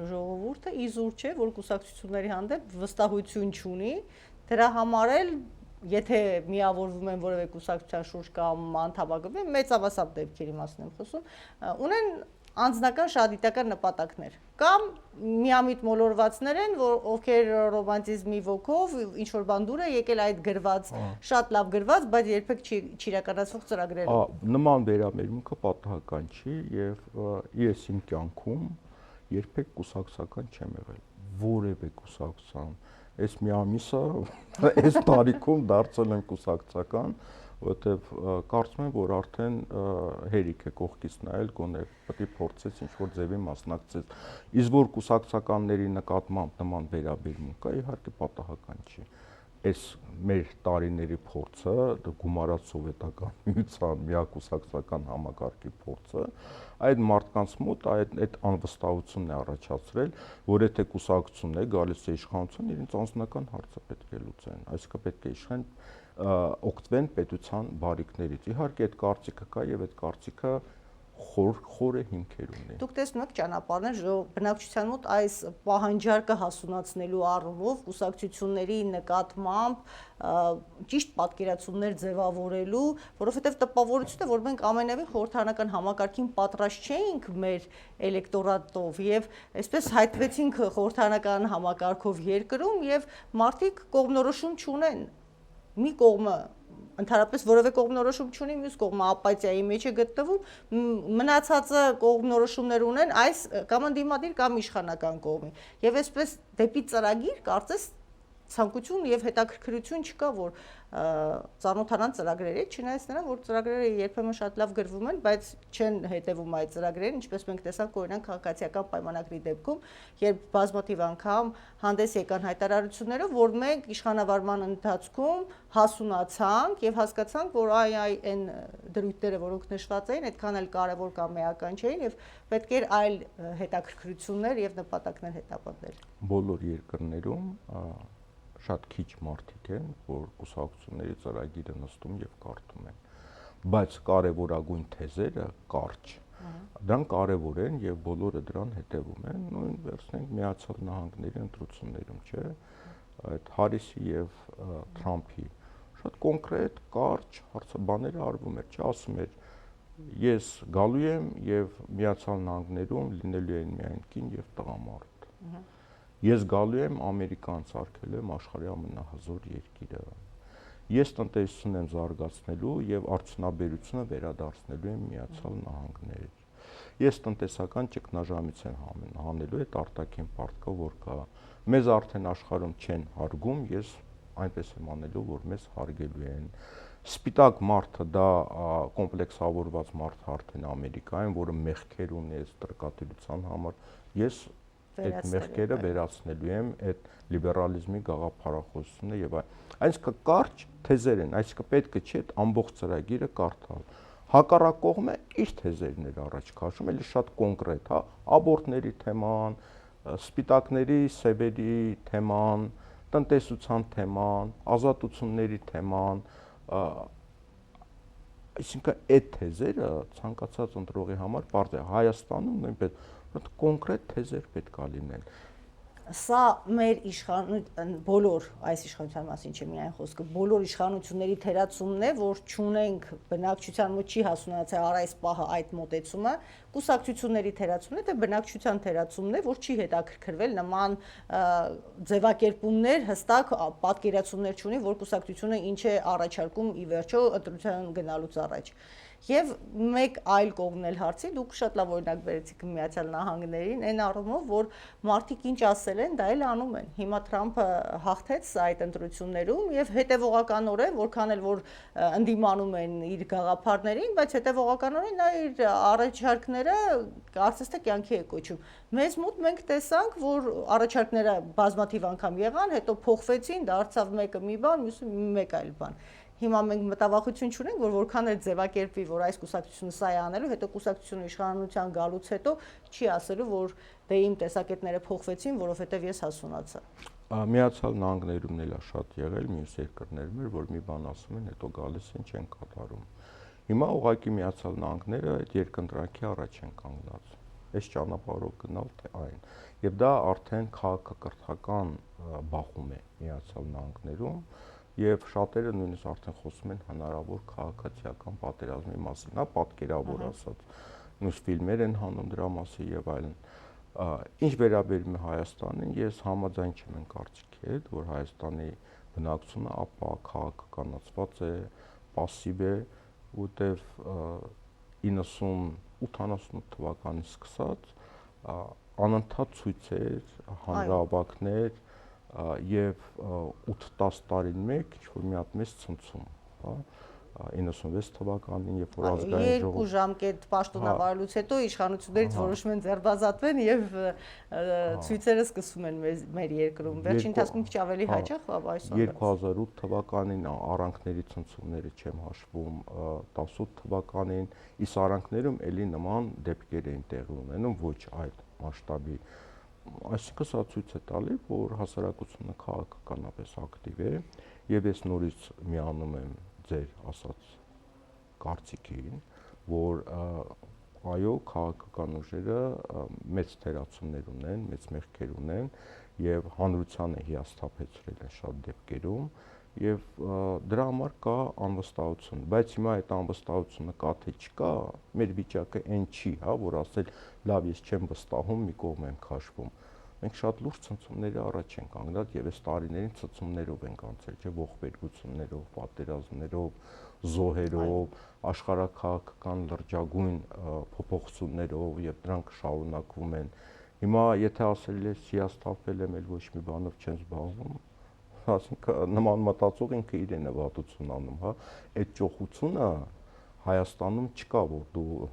ժողովուրդը իզուր չէ, որ կուսակցությունների հանդեպ վստահություն չունի, դրա համար էլ եթե միավորվում են որևէ կուսակցության շուրջ կամ անդամակցվում, մեծամասամբ դեպքերի մասին եմ խոսում, ունեն անձնական շահադիտական նպատակներ կամ միամիտ մոլորվածներ են, ովքեր ռոմանտիզմի ոգով ինչ որ բան դուր է եկել այդ գրված, շատ լավ գրված, բայց երբեք չիրականացվող ծրագրերով։ Նման վերաբերմունքը պատահական չի եւ ես իմ կյանքում երբեք կուսակցական չեմ եղել, որևէ կուսակցության։ Այս մի ամիսը, այս տարիքում դարձել եմ կուսակցական, որտեվ կարծում եմ, որ արդեն հերիք է կողքից նայել, գոնե պետք է փորձես ինչ-որ ձևի մասնակցել։ Իսկ որ կուսակցականների նկատմամբ նման վերաբերմունք կա, իհարկե պատահական չի։ Այս մեր տարիների փորձը, գումարած սովետական միության միակուսակցական համակարգի փորձը, այդ մարդկանց մոտ այդ անվստահությունն է առաջացրել, որ եթե կուսակցությունն է գալիս է իշխանություն, իրենց անձնական հարցը պետք է լուծեն, այսինքն պետք է իշխեն օգտվեն պետության բարիքներից։ Իհարկե այդ կարծիքը կա եւ այդ կարծիքը խորը հիմքեր ունի։ Դուք տեսնում եք ճանապարհներ, որ բնակչության մոտ այս պահանջարկը հասունացնելու առումով կուսակցությունների նկատմամբ ճիշտ պատկերացումներ ձևավորելու, որովհետև տպավորությունն է, որ մենք ամենևին խորհրդարանական համակարգին պատրաստ չէինք մեր էլեկտորատով եւ այսպես հայտնվեցինք խորհրդարանական համակարգով երկրում եւ մարդիկ կողմնորոշում չունեն։ Մի կողմը ընդհանրապես որևէ կողմնորոշում չունի, մյուս կողմը ապաթիայի մեջ է գտնվում, մնացածը կողմնորոշումներ ունեն այս կամ ընդդիմադիր կամ իշխանական կողմի։ Եվ այսպես դեպի ծրագիր կարծես ցանկություն եւ հետաքրքրություն չկա, որ ծանոթանան ծրագրերի, չնայած նրան, որ ծրագրերը երբեմն շատ լավ գրվում են, բայց չեն հետևում այդ ծրագրերին, ինչպես մենք տեսանք օրինակ քաղաքացիական պայմանագրի դեպքում, երբ բազմաթիվ անգամ հանդես եկան հայտարարություններով, որ մենք իշխանավարման ընթացքում հասունացանք եւ հասկացանք, որ այն դրույթները, որոնք նշված էին, այդքան էլ կարեւոր կամ էական չէին եւ պետք էր այլ հետաքրքրություններ եւ նպատակներ հետապնդել։ Բոլոր երկրներում շատ քիչ մարդիկ են, որ կուսակցությունների ծրագիրը նստում եւ կարդում են, բայց կարևորագույն թեզերը կարճ։ Դրանք կարևոր են եւ բոլորը դրան հետևում են, նույն վերցնենք Միացյալ Նահանգների ընտրություններում, չէ՞, այդ Հարիսի եւ Թրամփի շատ կոնկրետ կարճ հարցաբաները արվում էր, չէ՞, ասում էր ես գալու եմ եւ Միացյալ Նահանգներում լինելու են միայն կին եւ տղամարդ։ Ես գալու եմ Ամերիկան ցարկելու եմ աշխարհի ամենահզոր երկիրը։ Ես տնտեսություն եմ զարգացնելու եւ արդյունաբերությունը վերադարձնելու եմ Միացյալ Նահանգներ։ Ես տնտեսական ճգնաժամից եմ հանելու այդ արտաքին պարտքը, որ կա։ Մեզ արդեն աշխարհում չեն հարգում, ես այնպես եմ անելու, որ մեզ հարգելու են։ Սպիտակ մարդը դա կոմպլեքսավորված մարդ արդեն Ամերիկայում, որը մեղքեր ունի այս տրկատիրության համար, ես այդ մեղքերը վերացնելու եմ այդ լիբերալիզմի գաղափարախոսությունը եւ այսինքն կարճ թեզեր են, այսինքն պետք է չէ այդ ամբողջ ծրագիրը կարդալ։ Հակառակ կողմը իր թեզերն էր առաջ քաշում, էլի շատ կոնկրետ, հա, աբորտների թեման, սպիտակների սևերի թեման, տնտեսության թեման, ազատությունների թեման, այսինքն այդ թեզերը ցանկացած ընտրողի համար բարձր է։ Հայաստանում նույնպես կոնկրետ թեզեր պետք է լինեն։ Սա մեր բոլոր այս իշխանության մասին չէ միայն խոսքը, բոլոր իշխանությունների թերացումն է, որ չունենք բնակչության մոտ չի հասունացել առ այս պահը այդ մոտեցումը, կուսակցությունների թերացումն է, թե բնակչության թերացումն է, որ չի հետաքրքրվել նման ձևակերպումներ, հստակ պատկերացումներ չունի, որ կուսակցությունը ինչ է առաջարկում ի վերջո ընտրության գնալուց առաջ։ Եվ մեկ այլ կողմն էլ հարցի, դուք շատ լավ օրինակ բերեցիք Միացյալ Նահանգներին, այն առումով, որ մարդիկ ինչ ասել են, դա էլ անում են։ Հիմա Թրամփը հաղթեց այդ ընտրություններում եւ հետեւողականորեն, որքան էլ որ ընդդիմանում են իր գաղափարներին, բայց հետեւողականորեն նա իր առաջարկները կարծես թե կյանքի է կոչում։ Մեզ մոտ մենք տեսանք, որ առաջարկները բազմաթիվ անգամ եղան, հետո փոխվեցին, դարձավ մեկը մի բան, մյուսը մեկ այլ բան։ Հիմա մենք մտավախություն չունենք, որ որքան էլ ձևակերպվի, որ այս կուսակցությունը սա է անելու, հետո կուսակցությունը իշխանության գալուց հետո չի ասելու, որ դե իմ տեսակետները փոխվեցին, որովհետև ես հասունացա։ Միացյալ Նահանգներում էլ է շատ եղել, մյուս երկրներում էր, որ մի բան ասում են, հետո գալիս են չեն կատարում։ Հիմա ուղղակի Միացյալ Նահանգները այդ երկընտրանքի առաջ են կանգնած։ Այս ճանապարհով գնալ թե այն։ Եվ դա արդեն քաղաքակրթական բախում է Միացյալ Նահանգներում։ Եվ շատերը նույնիսկ արդեն խոսում են հնարավոր քաղաքացիական պատերազմի մասին, հա, պատկերավոր ասած, նույնիսկ ֆիլմեր են հանում դրա մասին եւ այլն։ Ինչ վերաբերում է Հայաստանին, ես համաձայն չեմ կարծիքի հետ, որ Հայաստանի բնակչությունը ապա քաղաքականացված է, пассив է, որտեվ 98 թվականից սկսած անընդհատ ցույցեր, հանրահավաքներ եւ 8-10 տարին մեկ ինչ-որ մի հատ մեծ ցնցում, հա, 96 թվականին, երբ որ ազգային ժողովը 2 ժամկետ պաշտոնավարելուց հետո իշխանություններից որոշում են ձերբազատվեն եւ ցույցերը սկսում են մեր երկրում։ Վերջին ընթացքում քիչ ավելի հաճախ, այսօր 2008 թվականին արանքների ցնցումները չեմ հաշվում, 18 թվականին, իսկ արանքներում էլի նման դեպքեր էին տեղի ունենում, ոչ այդ մասշտաբի։ Այսինքն սա ցույց է տալի, որ հասարակությունը քաղաքականապես ակտիվ է եւ ես նորից միանում եմ ձեր ասած կարծիքին, որ այո, քաղաքական ուժերը մեծ թերացումներ ունեն, մեծ մեղքեր ունեն եւ հանրությանը հիասթափեցրել են շատ դեպքերում եւ դրա համար կա անվստահություն, բայց հիմա այդ անվստահությունը կա թե չկա, մեր վիճակը այն չի, հա, որ ասել լավ, ես չեմ վստահում, մի կողմ եմ քաշվում։ Մենք շատ լուրջ ցնցումների առաջ ենք կանգնած եւ այս տարիներին ցնցումներով ենք անցել, չէ, ողբերգություններով, պատերազմներով, զոհերով, աշխարհաքաղաքական լրջագույն փոփոխություններով եւ դրանք շարունակվում են։ Հիմա եթե ասել ես հիասթափվել եմ, էլ ոչ մի բանով չեն զբաղվում, ասինքն նման մտածող ինքը իրեն է վատություն անում, հա, այդ ճոխությունը Հայաստանում չկա, որ դու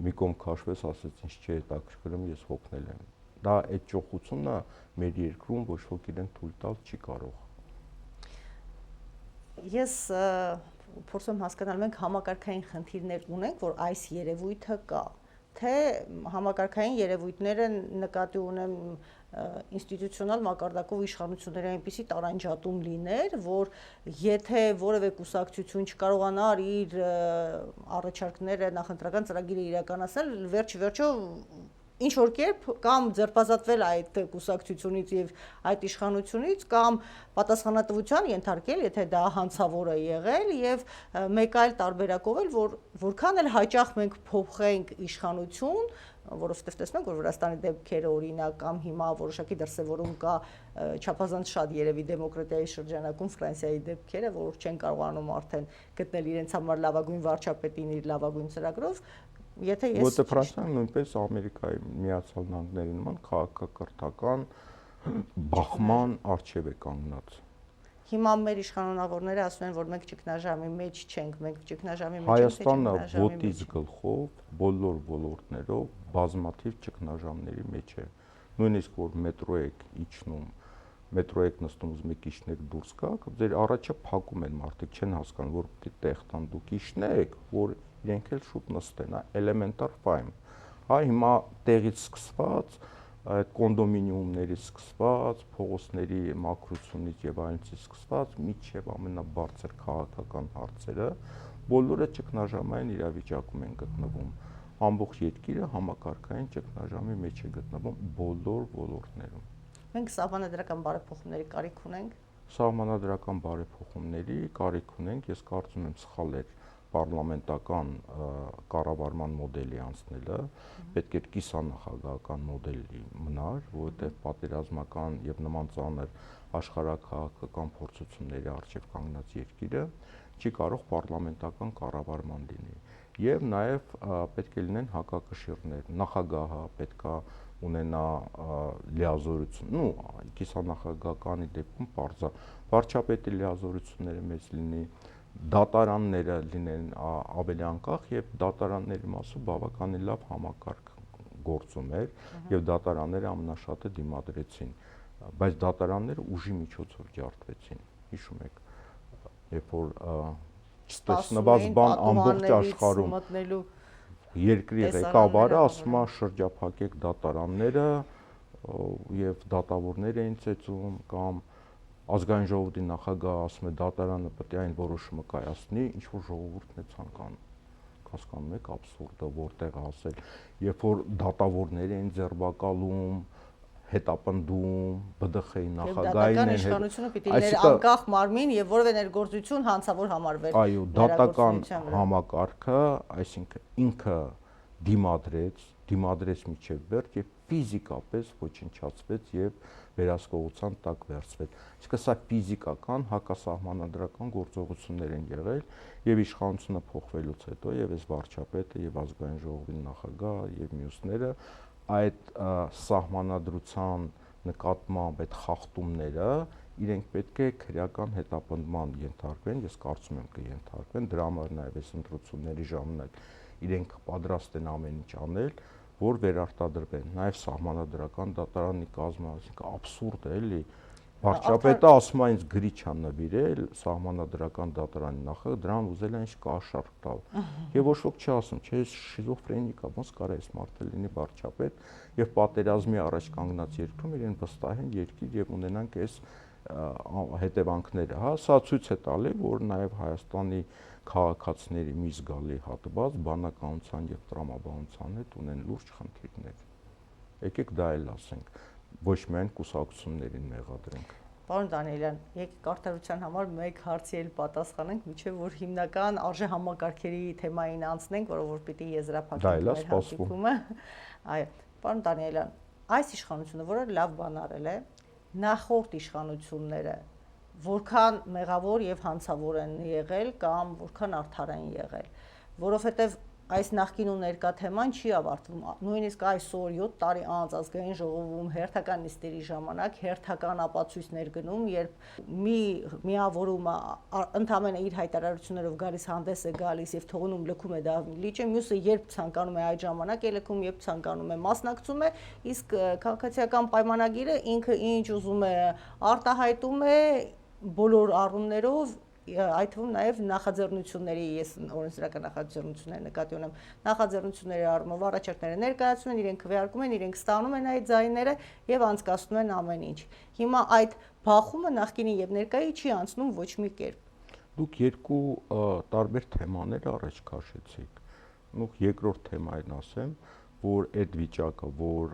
մի կողմ քաշվես, ասես ինչ չի հետաքրքրում, ես հոգնել եմ։ Դա այդ ճոխությունը մեր երկրում ոչ ոք իրեն թույլ տալ չի կարող։ Ես փորձում հասկանալ, մենք համակարգային խնդիրներ ունենք, որ այս երևույթը կա, թե համակարգային երևույթները նկատի ունեմ ինստիտուցիոնալ մակարդակով իշխանությունների այնպիսի տարանջատում լիներ, որ եթե որևէ կուսակցություն չկարողանար իր առաջարկները, նախընտրական ծրագիրը իրականացնել, վերջ-ի-վերջո ինչ որ կերպ կամ ձերբազատվել այդ կուսակցությունից եւ այդ իշխանությունից կամ պատասխանատվության ենթարկել, եթե դա հանցավոր է եղել եւ մեկ այլ տարբերակով էլ որ որքան էլ հաճախ մենք փոխենք իշխանություն, որովհետեւ տեսնենք որ Վրաստանի դեպքերը օրինակ կամ հիմա որոշակի դրսևորում կա չափազանց շատ երևի դեմոկրատիայի շրջանակում Ֆրանսիայի դեպքերը, որ չեն կարողանում արդեն գտնել իրենց համար լավագույն վարչապետին իր լավագույն ծրագրով, եթե ես Որտե Ֆրանսիան նույնպես Ամերիկայի Միացյալ Նահանգների նման քաղաքակրթական բախման առջև է կանգնած։ Հիմա մեր իշխանավորները ասում են, որ մենք ճգնաժամի մեջ չենք, մենք ճգնաժամի մեջ Հայաստանը ոտից գլխով բոլոր ոլորտներով բազմաթիվ ճգնաժամների մեջ է։ Նույնիսկ որ մետրո եք իջնում, մետրո եք նստում, ուզում եք իջնել դուրս գաք, ձեր առաջը փակում են մարդիկ, չեն հասկանում, որ պետք է տեղտան դուք իջնեք, որ իրենք էլ շուտ նստեն, էլեմենտար ֆայմ։ Հա հիմա տեղից սկսված այդ կոնդոմինիումներից սկսված, փողոցների մաքրությունից եւ այլնից սկսված միջև ամենաբարձր քաղաքական հարցերը բոլորը ճգնաժամային իրավիճակում են գտնվում։ Ամբողջ երկիրը համակարգային ճգնաժամի մեջ է գտնվում բոլոր ոլորտներում։ Մենք սահմանադրական բարեփոխումների կարիք ունենք։ Սահմանադրական բարեփոխումների կարիք ունենք, ես կարծում եմ սխալ էր պարլամենտական կառավարման մոդելի անցնելը, պետք է կիսանախագահական մոդելի մնար, որովհետև պատերազմական եւ նման ծանր աշխարհաքաղաքական փորձությունների առջև կանգնած երկիրը չի կարող պարլամենտական կառավարման լինի։ Եվ նաեւ պետք է լինեն հակակշիռներ, նախագահը պետքա ունենա լիազորություն, կիսանախագահականի դեպքում պարզա վարչապետի լիազորությունները մեծ լինի, դատարանները լինեն ավելի անկախ եւ դատարանների մասը բավականին լավ համակարգ գործում էր եւ դատարանները ամենաշատը դիմադրեցին, բայց դատարանները ուժի միջոցով ջարդվեցին, հիշում եք, երբ որ չստացնված բան ամբողջ աշխարհում երկրի ղեկավարը ասում է շրջափակեք դատարանները եւ դատավորներ էին ծեծում կամ ազգային ժողովրդի նախագահը ասում է դատարանը պետք է այն որոշումը կայացնի, ինչ որ ժողովուրդն է ցանկանում։ Հասկանում եք աբսուրդը որտեղ ասել, երբ որ դատավորներ են ձերբակալում, հետապնդում, ԲԴԽ-ի նախագահային են իշխանությունը պիտի լիներ անկախ մարմին եւ որևէ ներգործություն հանցավոր համարվեր։ Այո, դատական համակարգը, այսինքն ինքը դիմադրեց միջև վերջ եւ ֆիզիկապես ոչնչացվեց եւ վերահսկողության տակ վերցվեց։ Իսկ սա ֆիզիկական հակասահմանադրական գործողություններ են եղել եւ իշխանությունը փոխվելուց հետո եւ այս վարչապետը եւ ազգային ժողովի նախագահը եւ մյուսները այդ սահմանադրության նկատմամբ այդ խախտումները իրենք պետք է քրեական հետապնդման ենթարկվեն, ես կարծում եմ կենթարկվեն, դրա համար նաեւ այս ընտրությունների ժամանակ իրենք պատրաստ են ամեն ինչ անել, որ վերարտադրվեն, նաև սահմանադրական դատարանի կազմը, այսինքն աբսուրդ է, էլի, վարչապետը ասում է ինձ գրի չա նվիրել սահմանադրական դատարանի նախագահ, դրան ուզել են կաշառք տալ։ Եվ ոչ ոք չի ասում, չէ, շիզոֆրենիկ է, ոնց կարա այս մարդը լինի վարչապետ եւ պատերազմի առաջ կանգնած երկրում իրեն վստահեն երկիր եւ ունենանք այս հետևանքները, հա, սա ցույց է տալի, որ նաև Հայաստանի քաղաքացիների մի զգալի հատված բանականության եւ տրամաբանության հետ ունեն լուրջ խնդիրներ։ Եկեք դա էլ ասենք, ոչ միայն կուսակցություններին մեղադրենք։ Պարոն Դանիելյան, եկեք արդարության համար մեկ հարցի էլ պատասխանենք, միջև որ հիմնական արժե համակարգերի թեմային անցնենք, որով որ պիտի եզրափակենք մեր հանդիպումը։ Այո, պարոն Դանիելյան, այս իշխանությունը, որը լավ բան արել է, նախորդ իշխանությունները որքան մեղավոր եւ հանցավոր են եղել կամ որքան արդար են եղել, որովհետեւ այս նախկին ու ներկա թեման չի ավարտվում, նույնիսկ այսօր 7 տարի անց ազգային ժողովում հերթական նիստերի ժամանակ հերթական ապացույցներ գնում, երբ մի միավորումը ընդամենը իր հայտարարություններով գալիս հանդես է գալիս եւ թողնում լքում է դա լիճը, մյուսը երբ ցանկանում է այդ ժամանակ է լքում, երբ ցանկանում է մասնակցում է, իսկ քաղաքացիական պայմանագիրը ինքը ինչ ուզում է արտահայտում է բոլոր առումներով, այդ թվում նաև նախաձեռնությունների, ես օրենսդրական նախաձեռնություններ նկատի ունեմ, նախաձեռնությունների առումով առաջարկները ներկայացնում են, իրենք քվեարկում են, իրենք ստանում են այդ ձայները եւ անցկացնում են ամեն ինչ։ Հիմա այդ բախումը նախկինի եւ ներկայի չի անցնում ոչ մի կերպ։ Դուք երկու տարբեր թեմաներ առաջ քաշեցիք։ Նույն երկրորդ թեմային ասեմ, որ այդ վիճակը, որ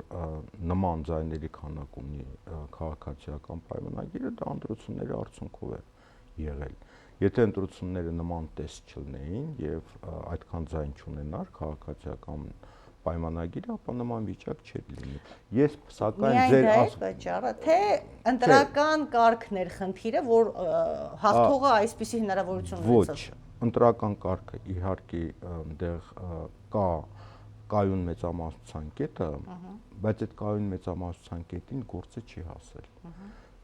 նման ձայների քանակ ունի քաղաքացիական պայմանագիրը, դա ընտրությունների արդյունքով է եղել։ Եթե ընտրությունները նման տեսք չլինեին եւ այդքան ձայն չունենար քաղաքացիական պայմանագիրը, ապա նման վիճակ չէր լինի։ Ես սակայն ձեր պատճառը, թե ընտրական կարգն էր խնդիրը, որ հաղթողը այսպիսի հնարավորություն ունեցավ։ Ոչ, ընտրական կարգը իհարկե այնտեղ կայուն մեծամասնության կետը, բայց այդ կայուն մեծամասնության կետին գործը չի հասել։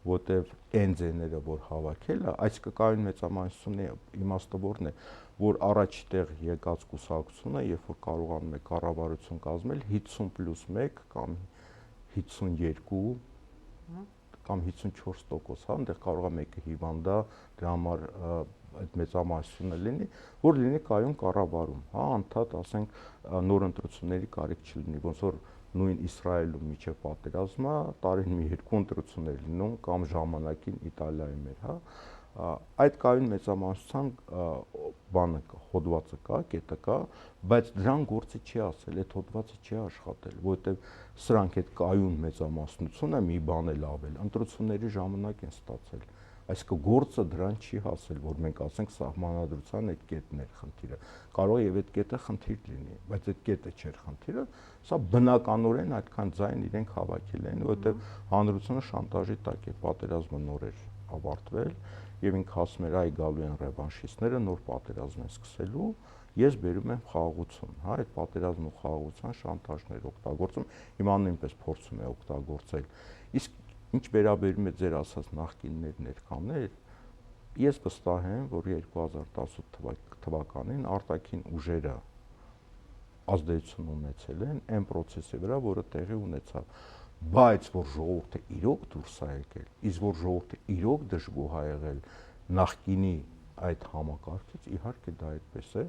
Որտեվ այն ձեները, որ հավաքելը, այս կայուն մեծամասնությունը իմաստը որն է, որ առաջ տեղ եկած կուսակցությունը, երբ որ կարողանում է կառավարություն կազմել 50+1 կամ 52 կամ 54%, հա, այնտեղ կարող է մեկը հիվանդա, դրա համար այդ մեծամասնությունը լինի, որ լինի կայուն կառավարում, հա, անդադ ասենք նոր ընտրությունների կարիք չլինի, ոնց որ նույն Իսրայելում միջև պատերազմը տարին մի երկու ընտրություններ լինում կամ ժամանակին Իտալիայում էր, հա, այդ կայուն մեծամասնության բանը կա, հոդվածը կա, կետը կա, բայց դրան գործի չի ասել, այդ հոդվածը չի աշխատել, որովհետև սրանք այդ կայուն մեծամասնությունը մի բան է լավել, ընտրությունների ժամանակ են ստացել, այսինքն գործը դրան չի հասել, որ մենք ասենք սահմանադրության այդ կետն էր խնդիրը, կարող է եւ այդ կետը խնդիր լինի, բայց այդ կետը չէր խնդիրը, սա բնականորեն այդքան ձայն իրենք հավաքել են, որովհետև հանրությունը շանտաժի տակ է, պատերազմը նոր էր ավարտվել եւ ինքը ասում էր այ գալու են ռևանշիստները, նոր պատերազմ են սկսելու, ես բերում եմ խաղաղություն, հա, այդ պատերազմն ու խաղաղության շանտաժներ օգտագործում, հիմա նույնպես փորձում է օգտագործել, իսկ ինչ վերաբերում է ձեր ասած նախկիններ ներկաներ, ես վստահ եմ, որ 2018 թվականին արտաքին ուժերը ազդեցություն ունեցել են այն process-ի վրա, որը տեղի ունեցավ, բայց որ ժողովուրդը իրոք դուրս է եկել, իսկ որ ժողովուրդը իրոք դժգոհ է եղել նախկինի այդ համակարգից, իհարկե դա այդպես է,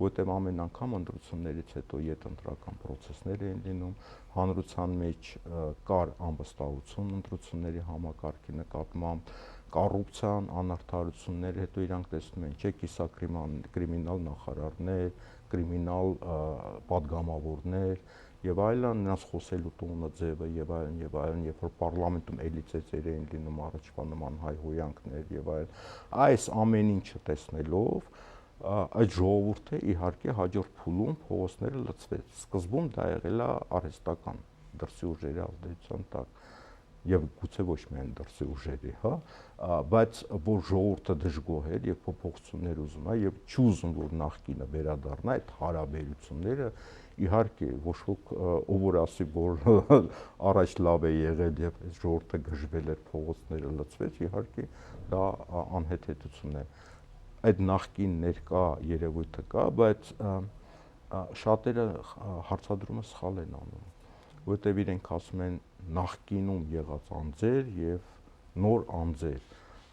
որտեղ ամեն անգամ ընտրություններից հետո յետընտրական process-ներ են լինում, հանրության մեջ կար անվստահություն ընտրությունների համակարգի նկատմամբ, կոռուպցիան, անարդարություններ, հետո իրանք տեսնում են, չէ, կիսակրիմինալ նախարարներ, կրիմինալ պատգամավորներ եւ այլն, նրանց խոսելու տոնը, ձևը եւ այլն, երբ որ պարլամենտում էլիցեներ էին լինում առաջվա նման հայհոյանքներ եւ այլն, այս ամեն ինչը տեսնելով այդ ժողովուրդը իհարկե հաջորդ փուլում փողոցները լցվեց։ Սկզբում դա եղել է արհեստական դրսի ուժերի ազդեցության տակ եւ գուցե ոչ միայն դրսի ուժերի, հա, բայց որ ժողովուրդը դժգոհ էր եւ փոփոխություններ ուզում է եւ չուզում որ նախկինը վերադառնա այդ հարաբերությունները, իհարկե ոչ ոք ով որ ասի որ առաջ լավ է եղել եւ այս ժողովուրդը գժվել էր, փողոցները լցվեց, իհարկե դա անհեթեթություն է։ Այդ նախկին ներկա երևույթը կա, բայց շատերը հարցադրումը սխալ են անում, որտեղ իրենք ասում են նախկինում եղած անձեր եւ նոր անձեր։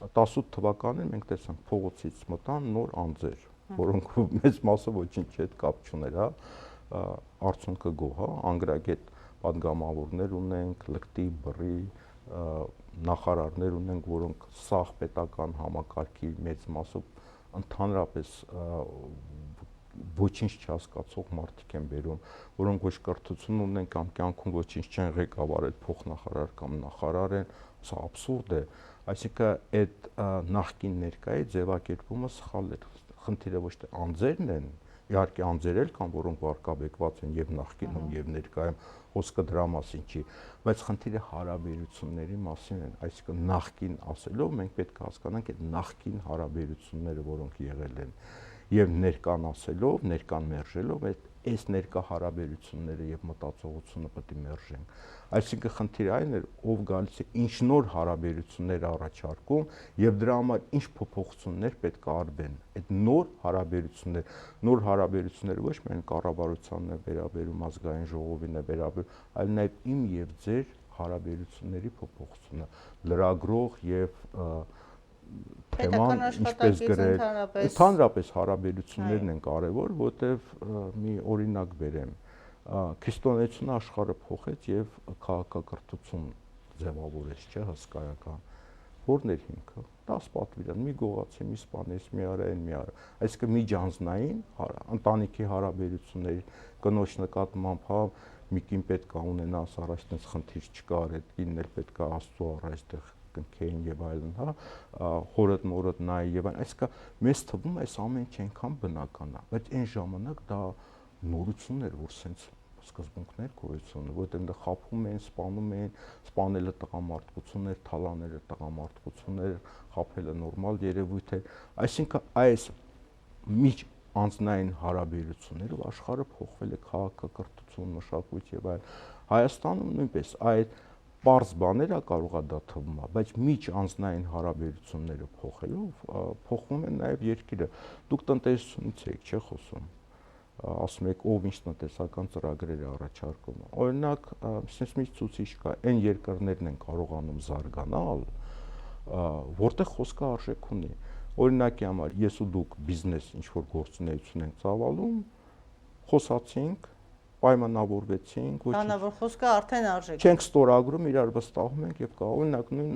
18 թվականին մենք տեսանք փողոցից մտան նոր անձեր, որոնք մեծ մասը ոչինչ հետ կապ չուներ, հա, արդյունքը գոհ, հա, անգրագետ պատգամավորներ ունենք, լկտի, բռի, նախարարներ ունենք, որոնք սաղ պետական համակարգի մեծ մասով ընդհանրապես ոչինչ չհասկացող մարդիկ են բերում, որոնք ոչ կրթություն ունեն կամ կյանքում ոչինչ չեն ղեկավարել, փոխնախարար կամ նախարար են, սա աբսուրդ է, այսինքն այդ նախկին ներկայի ձևակերպումը սխալ է, խնդիրը ոչ թե անձերն են, իհարկե անձեր էլ կան, որոնք վարկաբեկված են եւ նախկինում եւ ներկայում, խոսքը դրա մասին չի, բայց խնդիրը հարաբերությունների մասին են, այսինքն նախկին ասելով մենք պետք է հասկանանք այդ նախկին հարաբերությունները, որոնք եղել են եւ ներկան ասելով, ներկան մերժելով այս ներկա հարաբերությունները եւ մտածողությունը պետք է մերժենք։ Այսինքն խնդիրը այն է, ով գալիս է ինչ նոր հարաբերություններ առաջարկում եւ դրա համար ինչ փոփոխություններ պետք է արվեն։ Այդ նոր հարաբերությունները ոչ միայն կառավարությանն է վերաբերում, ազգային ժողովին է վերաբերում, այլ նաեւ իմ եւ ձեր հարաբերությունների փոփոխությունը, լրագրող եւ թեման ինչպես գրել, ընդհանրապես հարաբերություններն են կարևոր, որտեղ մի օրինակ բերեմ, քրիստոնեությունը աշխարհը փոխեց եւ քաղաքակրթություն ձևավորեց, չէ՞, հսկայական, որն էր հիմքը, 10 պատվիրան, մի գողացի, մի սպանես, մի արային, մի արա, այսինքն միջանձնային ընտանիքի հարաբերությունների կնոջ նկատմամբ, հա, մի կին պետք է ունենաս, առաջ տես խնդիր չկար, այդ կինն էլ պետք է Աստծո առաջ տեղ կնքեին եւ այլն, հա, հորդ մորդ նայի եւ այլն, այսինքն մեզ թվում է այս ամեն ինչ այնքան բնական է, բայց այն ժամանակ դա նորություն էր, որ սենց սկզբունքներ գոյություն ունի, որտեղ դա խափում են, սպանում են, սպանելը տղամարդկություն էր, թալանելը տղամարդկություն էր, խափելը նորմալ երևույթ էր, այսինքն այս միջ անձնային հարաբերություններով աշխարհը փոխվել է, քաղաքակրթություն, մշակույթ եւ այլն։ Հայաստանում նույնպես այդ պարզ բաներ է կարող է դա թվում է, բայց միջ անձնային հարաբերությունները փոխելով փոխվում են նաև երկիրը։ Դուք տնտեսությունից եք, չէ՞ խոսում։ Ասում եք ով ինչ տնտեսական ծրագրեր է առաջարկում։ Օրինակ, sense մի ցուցիչ կա, այն երկրներն են կարողանում զարգանալ, որտեղ խոսքը արժեք ունի։ Օրինակի համար, ես ու դուք բիզնես ինչ-որ գործունեություն ենք ծավալում, խոսացինք, պայմանավորվեցինք, բանավոր խոսքը արդեն արժեք։ Չենք ստորագրում, իրար վստահում ենք եւ կա օրինակ նույն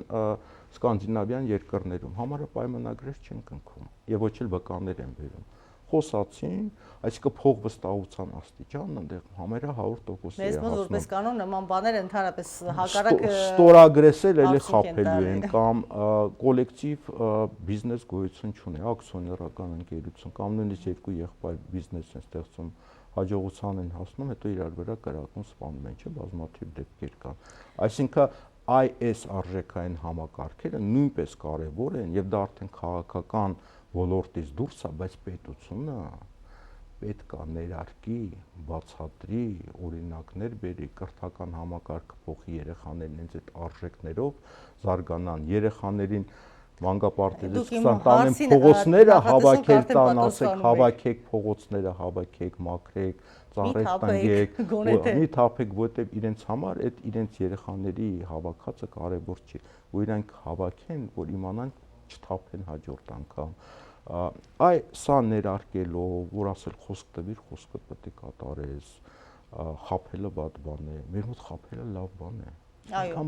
սկանդինավյան երկրներում համարը պայմանագրեր չեն կնքում եւ ոչ էլ վկաներ են բերում։ Խոսացին, այսինքն փող վստահության աստիճանն այնտեղ համարը 100% է հասնում։ Մեզ մոտ որպես կանոն նման բաներ ընդհանրապես հակառակ ստորագրեսել էլի խափելու են կամ կոլեկտիվ բիզնես գոյություն չունի, ակցիոներական ընկերություն կամ նույնիսկ երկու եղբայր բիզնես են ստեղծում հաջողության են հասնում, հետո իրար վրա կրակում սպանում են, չէ՞, բազմաթիվ դեպքեր կան։ Այսինքն այս արժեքային համակարգերը նույնպես կարևոր են եւ դա արդեն քաղաքական ոլորտից դուրս է, բայց պետությունը պետք է ներարկի, բացատրի, օրինակներ բերի, կրթական համակարգը փոխի, երեխաներն հենց այդ արժեքներով զարգանան, երեխաներին մանկապարտեզից տանեն փողոցները հավաքել տան, ասեք հավաքեք փողոցները, հավաքեք, մաքրեք, ծառեր տնկեք, մի թափեք, որտեղ իրենց համար այդ իրենց երեխաների հավաքածը կարևոր չի, ու իրանք հավաքեն, որ իմանան չթափեն հաջորդ անգամ։ Այ սա ներարկելով, որ ասել խոսք տվիր, խոսքը պետք է կատարես, խափելը վատ բան է, մեր մոտ խափելը լավ բան է։ Այո,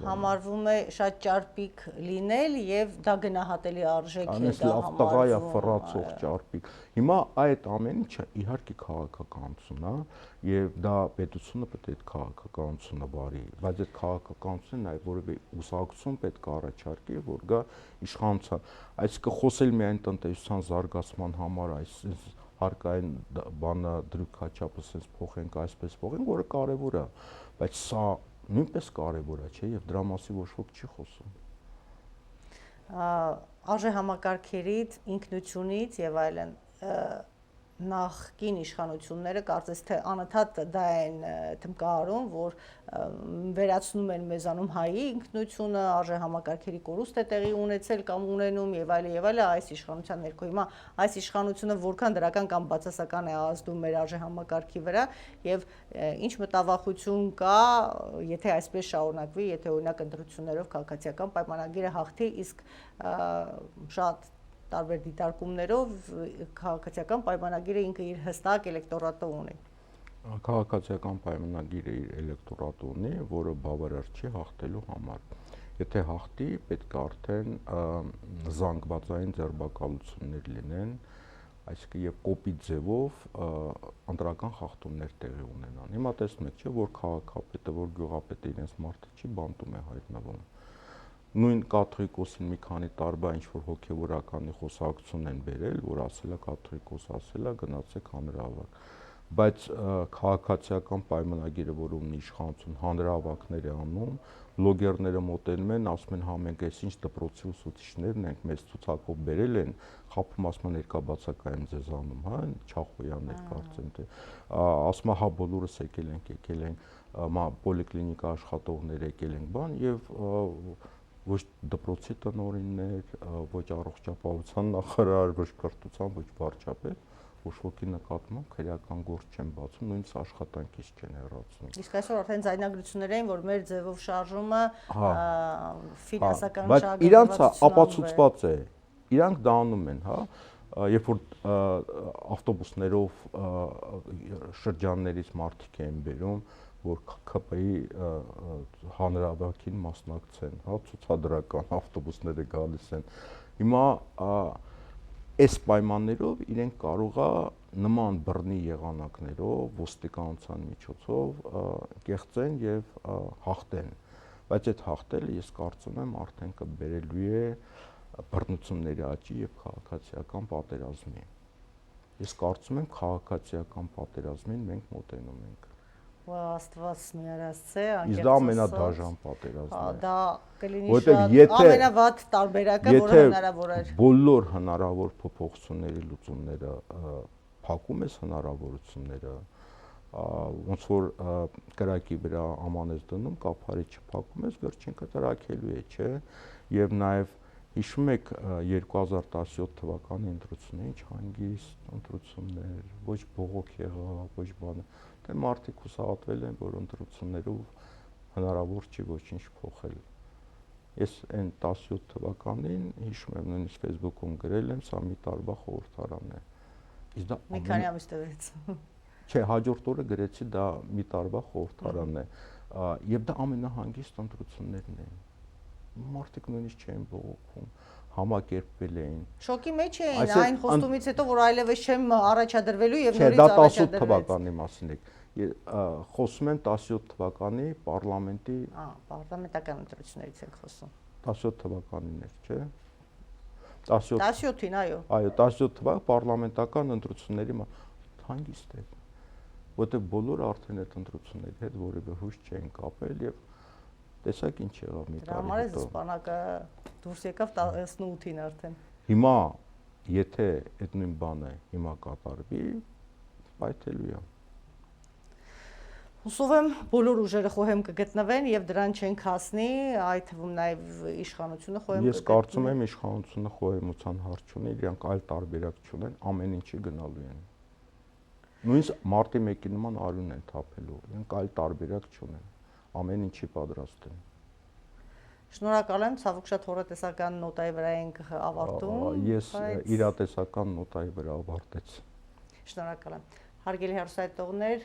համարվում է շատ ճարպիկ լինել եւ դա գնահատելի արժեք է, դա համարվում է ֆռացող ճարպիկ։ Հիմա այդ ամեն ինչը իհարկե քաղաքականություն է եւ դա պետությունը պետք է այդ քաղաքականությունը բարի, բայց այդ քաղաքականությունը նաեւ որևէ ուսակցություն պետք է առաջարկի, որ գա իշխանության, այսինքն խոսել միայն տնտեսության զարգացման համար, այս հարկային բանը դրույքաչափը sense փոխենք, այսպես փոխենք, որը կարեւոր է, բայց սա նույնպես կարևոր է, չէ՞, եւ դրա մասի ոչ ոք չի խոսում։ Արժեհամակարգերից, ինքնությունից եւ այլն նախկին իշխանությունները կարծես թե անընդհատ դա են թմկահարում, որ վերացնում են մեզանում հայի ինքնությունը, արժեհամակարգերի կորուստ է տեղի ունեցել կամ ունենում եւ այլն, այս իշխանության ներքո հիմա այս իշխանությունը որքան դրական կամ բացասական է ազդում մեր արժեհամակարգի վրա եւ ինչ մտավախություն կա, եթե այսպես շարունակվի, եթե օրինակ ընտրություններով քաղաքացիական պայմանագիրը հաղթի, իսկ շատ տարբեր դիտարկումներով քաղաքացիական պայմանագիրը ինքը իր հստակ էլեկտորատը ունի։ Քաղաքացիական պայմանագիրը իր էլեկտորատ ունի, որը բավարար չի հաղթելու համար։ Եթե հաղթի, պետք է արդեն զանգվածային ձերբակալություններ լինեն, այսինքն եւ կոպիտ ձևով ընտրական խախտումներ տեղի ունենան։ Հիմա տեսնում եք, չէ՞, որ քաղաքապետը, որ գյուղապետը իրենց մարդը չի բանտում է հայտնվում։ Նույն կաթողիկոսին մի քանի տարվա ինչ-որ հոգևորականի խոսակցություն են բերել, որ ասել է կաթողիկոս ասել է գնացեք հանրահավաք, բայց քաղաքացիական պայմանագիրը, որ ունի իշխանություն, հանրահավաքներ է անում, բլոգերները մոտենում են, ասում են հա մենք այս ինչ դպրոցի ուսուցիչներն ենք, մեզ ցուցակով բերել են, խափում ասում են ներկա բացակայում ձեզ անում, հա, Չախոյաններ կարծեմ թե, ասում է հա բոլորս եկել ենք, պոլիկլինիկա աշխատողներ եկել ենք, բան եւ ոչ դպրոցի տնօրիններ, ոչ առողջապահության նախարար, ոչ կրթության, ոչ վարչապետ, ոչ ոքի նկատմամբ քրեական գործ չեն բացում, նույնիսկ աշխատանքից չեն հեռացնում։ Իսկ այսօր արդեն ձայնագրություններ էին, որ մեր ձևով շարժումը ֆինանսական բայց իրանց ապացուցված է, իրանք դա անում են, հա, երբ որ ավտոբուսներով շրջաններից մարդիկ են բերում, որ ԿՓ-ի հանրահավաքին մասնակցեն, հա, ցուցադրական ավտոբուսները գալիս են։ Հիմա այս պայմաններով իրենք կարող է նման բռնի եղանակներով ոստիկանության միջոցով կեղծեն եւ հաղթեն, բայց այդ հաղթելը ես կարծում եմ արդեն կբերելու է բռնությունների աճի եւ քաղաքացիական պատերազմի։ Ես կարծում եմ քաղաքացիական պատերազմին մենք մոտենում ենք։ Աստված միարասցե, անկեղծ դա ամենադաժան պատերազմն է։ Դա կլինի շատ ամենավատ տարբերակը, որը հնարավոր է։ Բոլոր հնարավոր փոփոխությունների լուծումները փակում ես հնարավորությունները, ոնց որ կրակի վրա աման ես դնում, կափարի չփակում ես, վերջին կտրակելու է, չէ՞։ Եվ նաև հիշում եք 2017 թվականի ընտրությունները, ինչ հանգիստ ընտրություններ, ոչ բողոք եղավ, ոչ բան։ Դե մարդիկ հուսահատվել են, որ ընտրություններով հնարավոր չի ոչինչ փոխել։ Ես այն 17 թվականին հիշում եմ, նույնիսկ Facebook-ում գրել եմ, սա մի տարվա խորհրդարան է։ Իսկ դա մի քանի ամիս տևեց։ Չէ, հաջորդ օրը գրեցի դա մի տարվա խորհրդարանն է։ Եվ դա ամենահանգիստ ընտրություններն են։ Մարդիկ նույնիսկ չեն բողոքում, համակերպվել էին։ Շոկի մեջ էին այն խոստումից հետո, որ այլևս չեմ առաջադրվելու եւ նորից առաջադրվեց։ Չէ, դա 18 թվականի մասին է։ Խոսում եմ 17 թվականի պարլամենտի պարլամենտական ընտրություններից ենք խոսում։ 17 թվականին էր, չէ՞։ 17-ին, այո։ Այո, 17 թվականի պարլամենտական ընտրությունների հանգիստ է։ Որտեղ բոլորը արդեն այդ ընտրությունների հետ որևէ հույս չեն կապել եւ տեսակ ինչ եղավ մի տարի հետո։ Դրա համար է զսպանակը դուրս եկավ 18-ին արդեն։ Հիմա եթե այդ նույն բանը հիմա կատարվի, պայթելու է։ Հուսով եմ բոլոր ուժերը խոհեմ կգտնվեն եւ դրան չեն հասնի, այդ թվում նաեւ իշխանությունը խոհեմ կգտնվի։ Ես կարծում եմ իշխանությունը խոհեմության հարց չունի, իրանք այլ տարբերակ չունեն, ամեն ինչի գնալու են։ Նույնիսկ մարտի 1-ի նման արյուն են թափելու, իրանք այլ տարբերակ չունեն, ամեն ինչի պատրաստ են։ Շնորհակալ եմ, ցավոք շատ հորատեսական նոտայի վրա ենք ավարտում։ Ես իրատեսական նոտայի վրա ավարտեցի։ Շնորհակալ եմ։ Հարգելի հեռուստադիտողներ,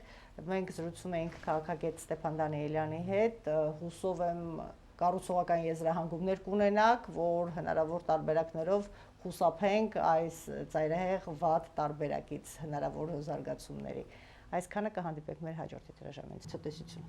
մենք զրուցում էինք քաղաքագետ Ստեփան Դանիելյանի հետ, հուսով եմ կառուցողական եզրահանգումներ կունենաք, որ հնարավոր տարբերակներով խուսափենք այս ծայրահեղ վատ տարբերակից հնարավոր զարգացումների։ Այսքանը կհանդիպենք մեր հաջորդ հրաժարակից։ Ցտեսություն։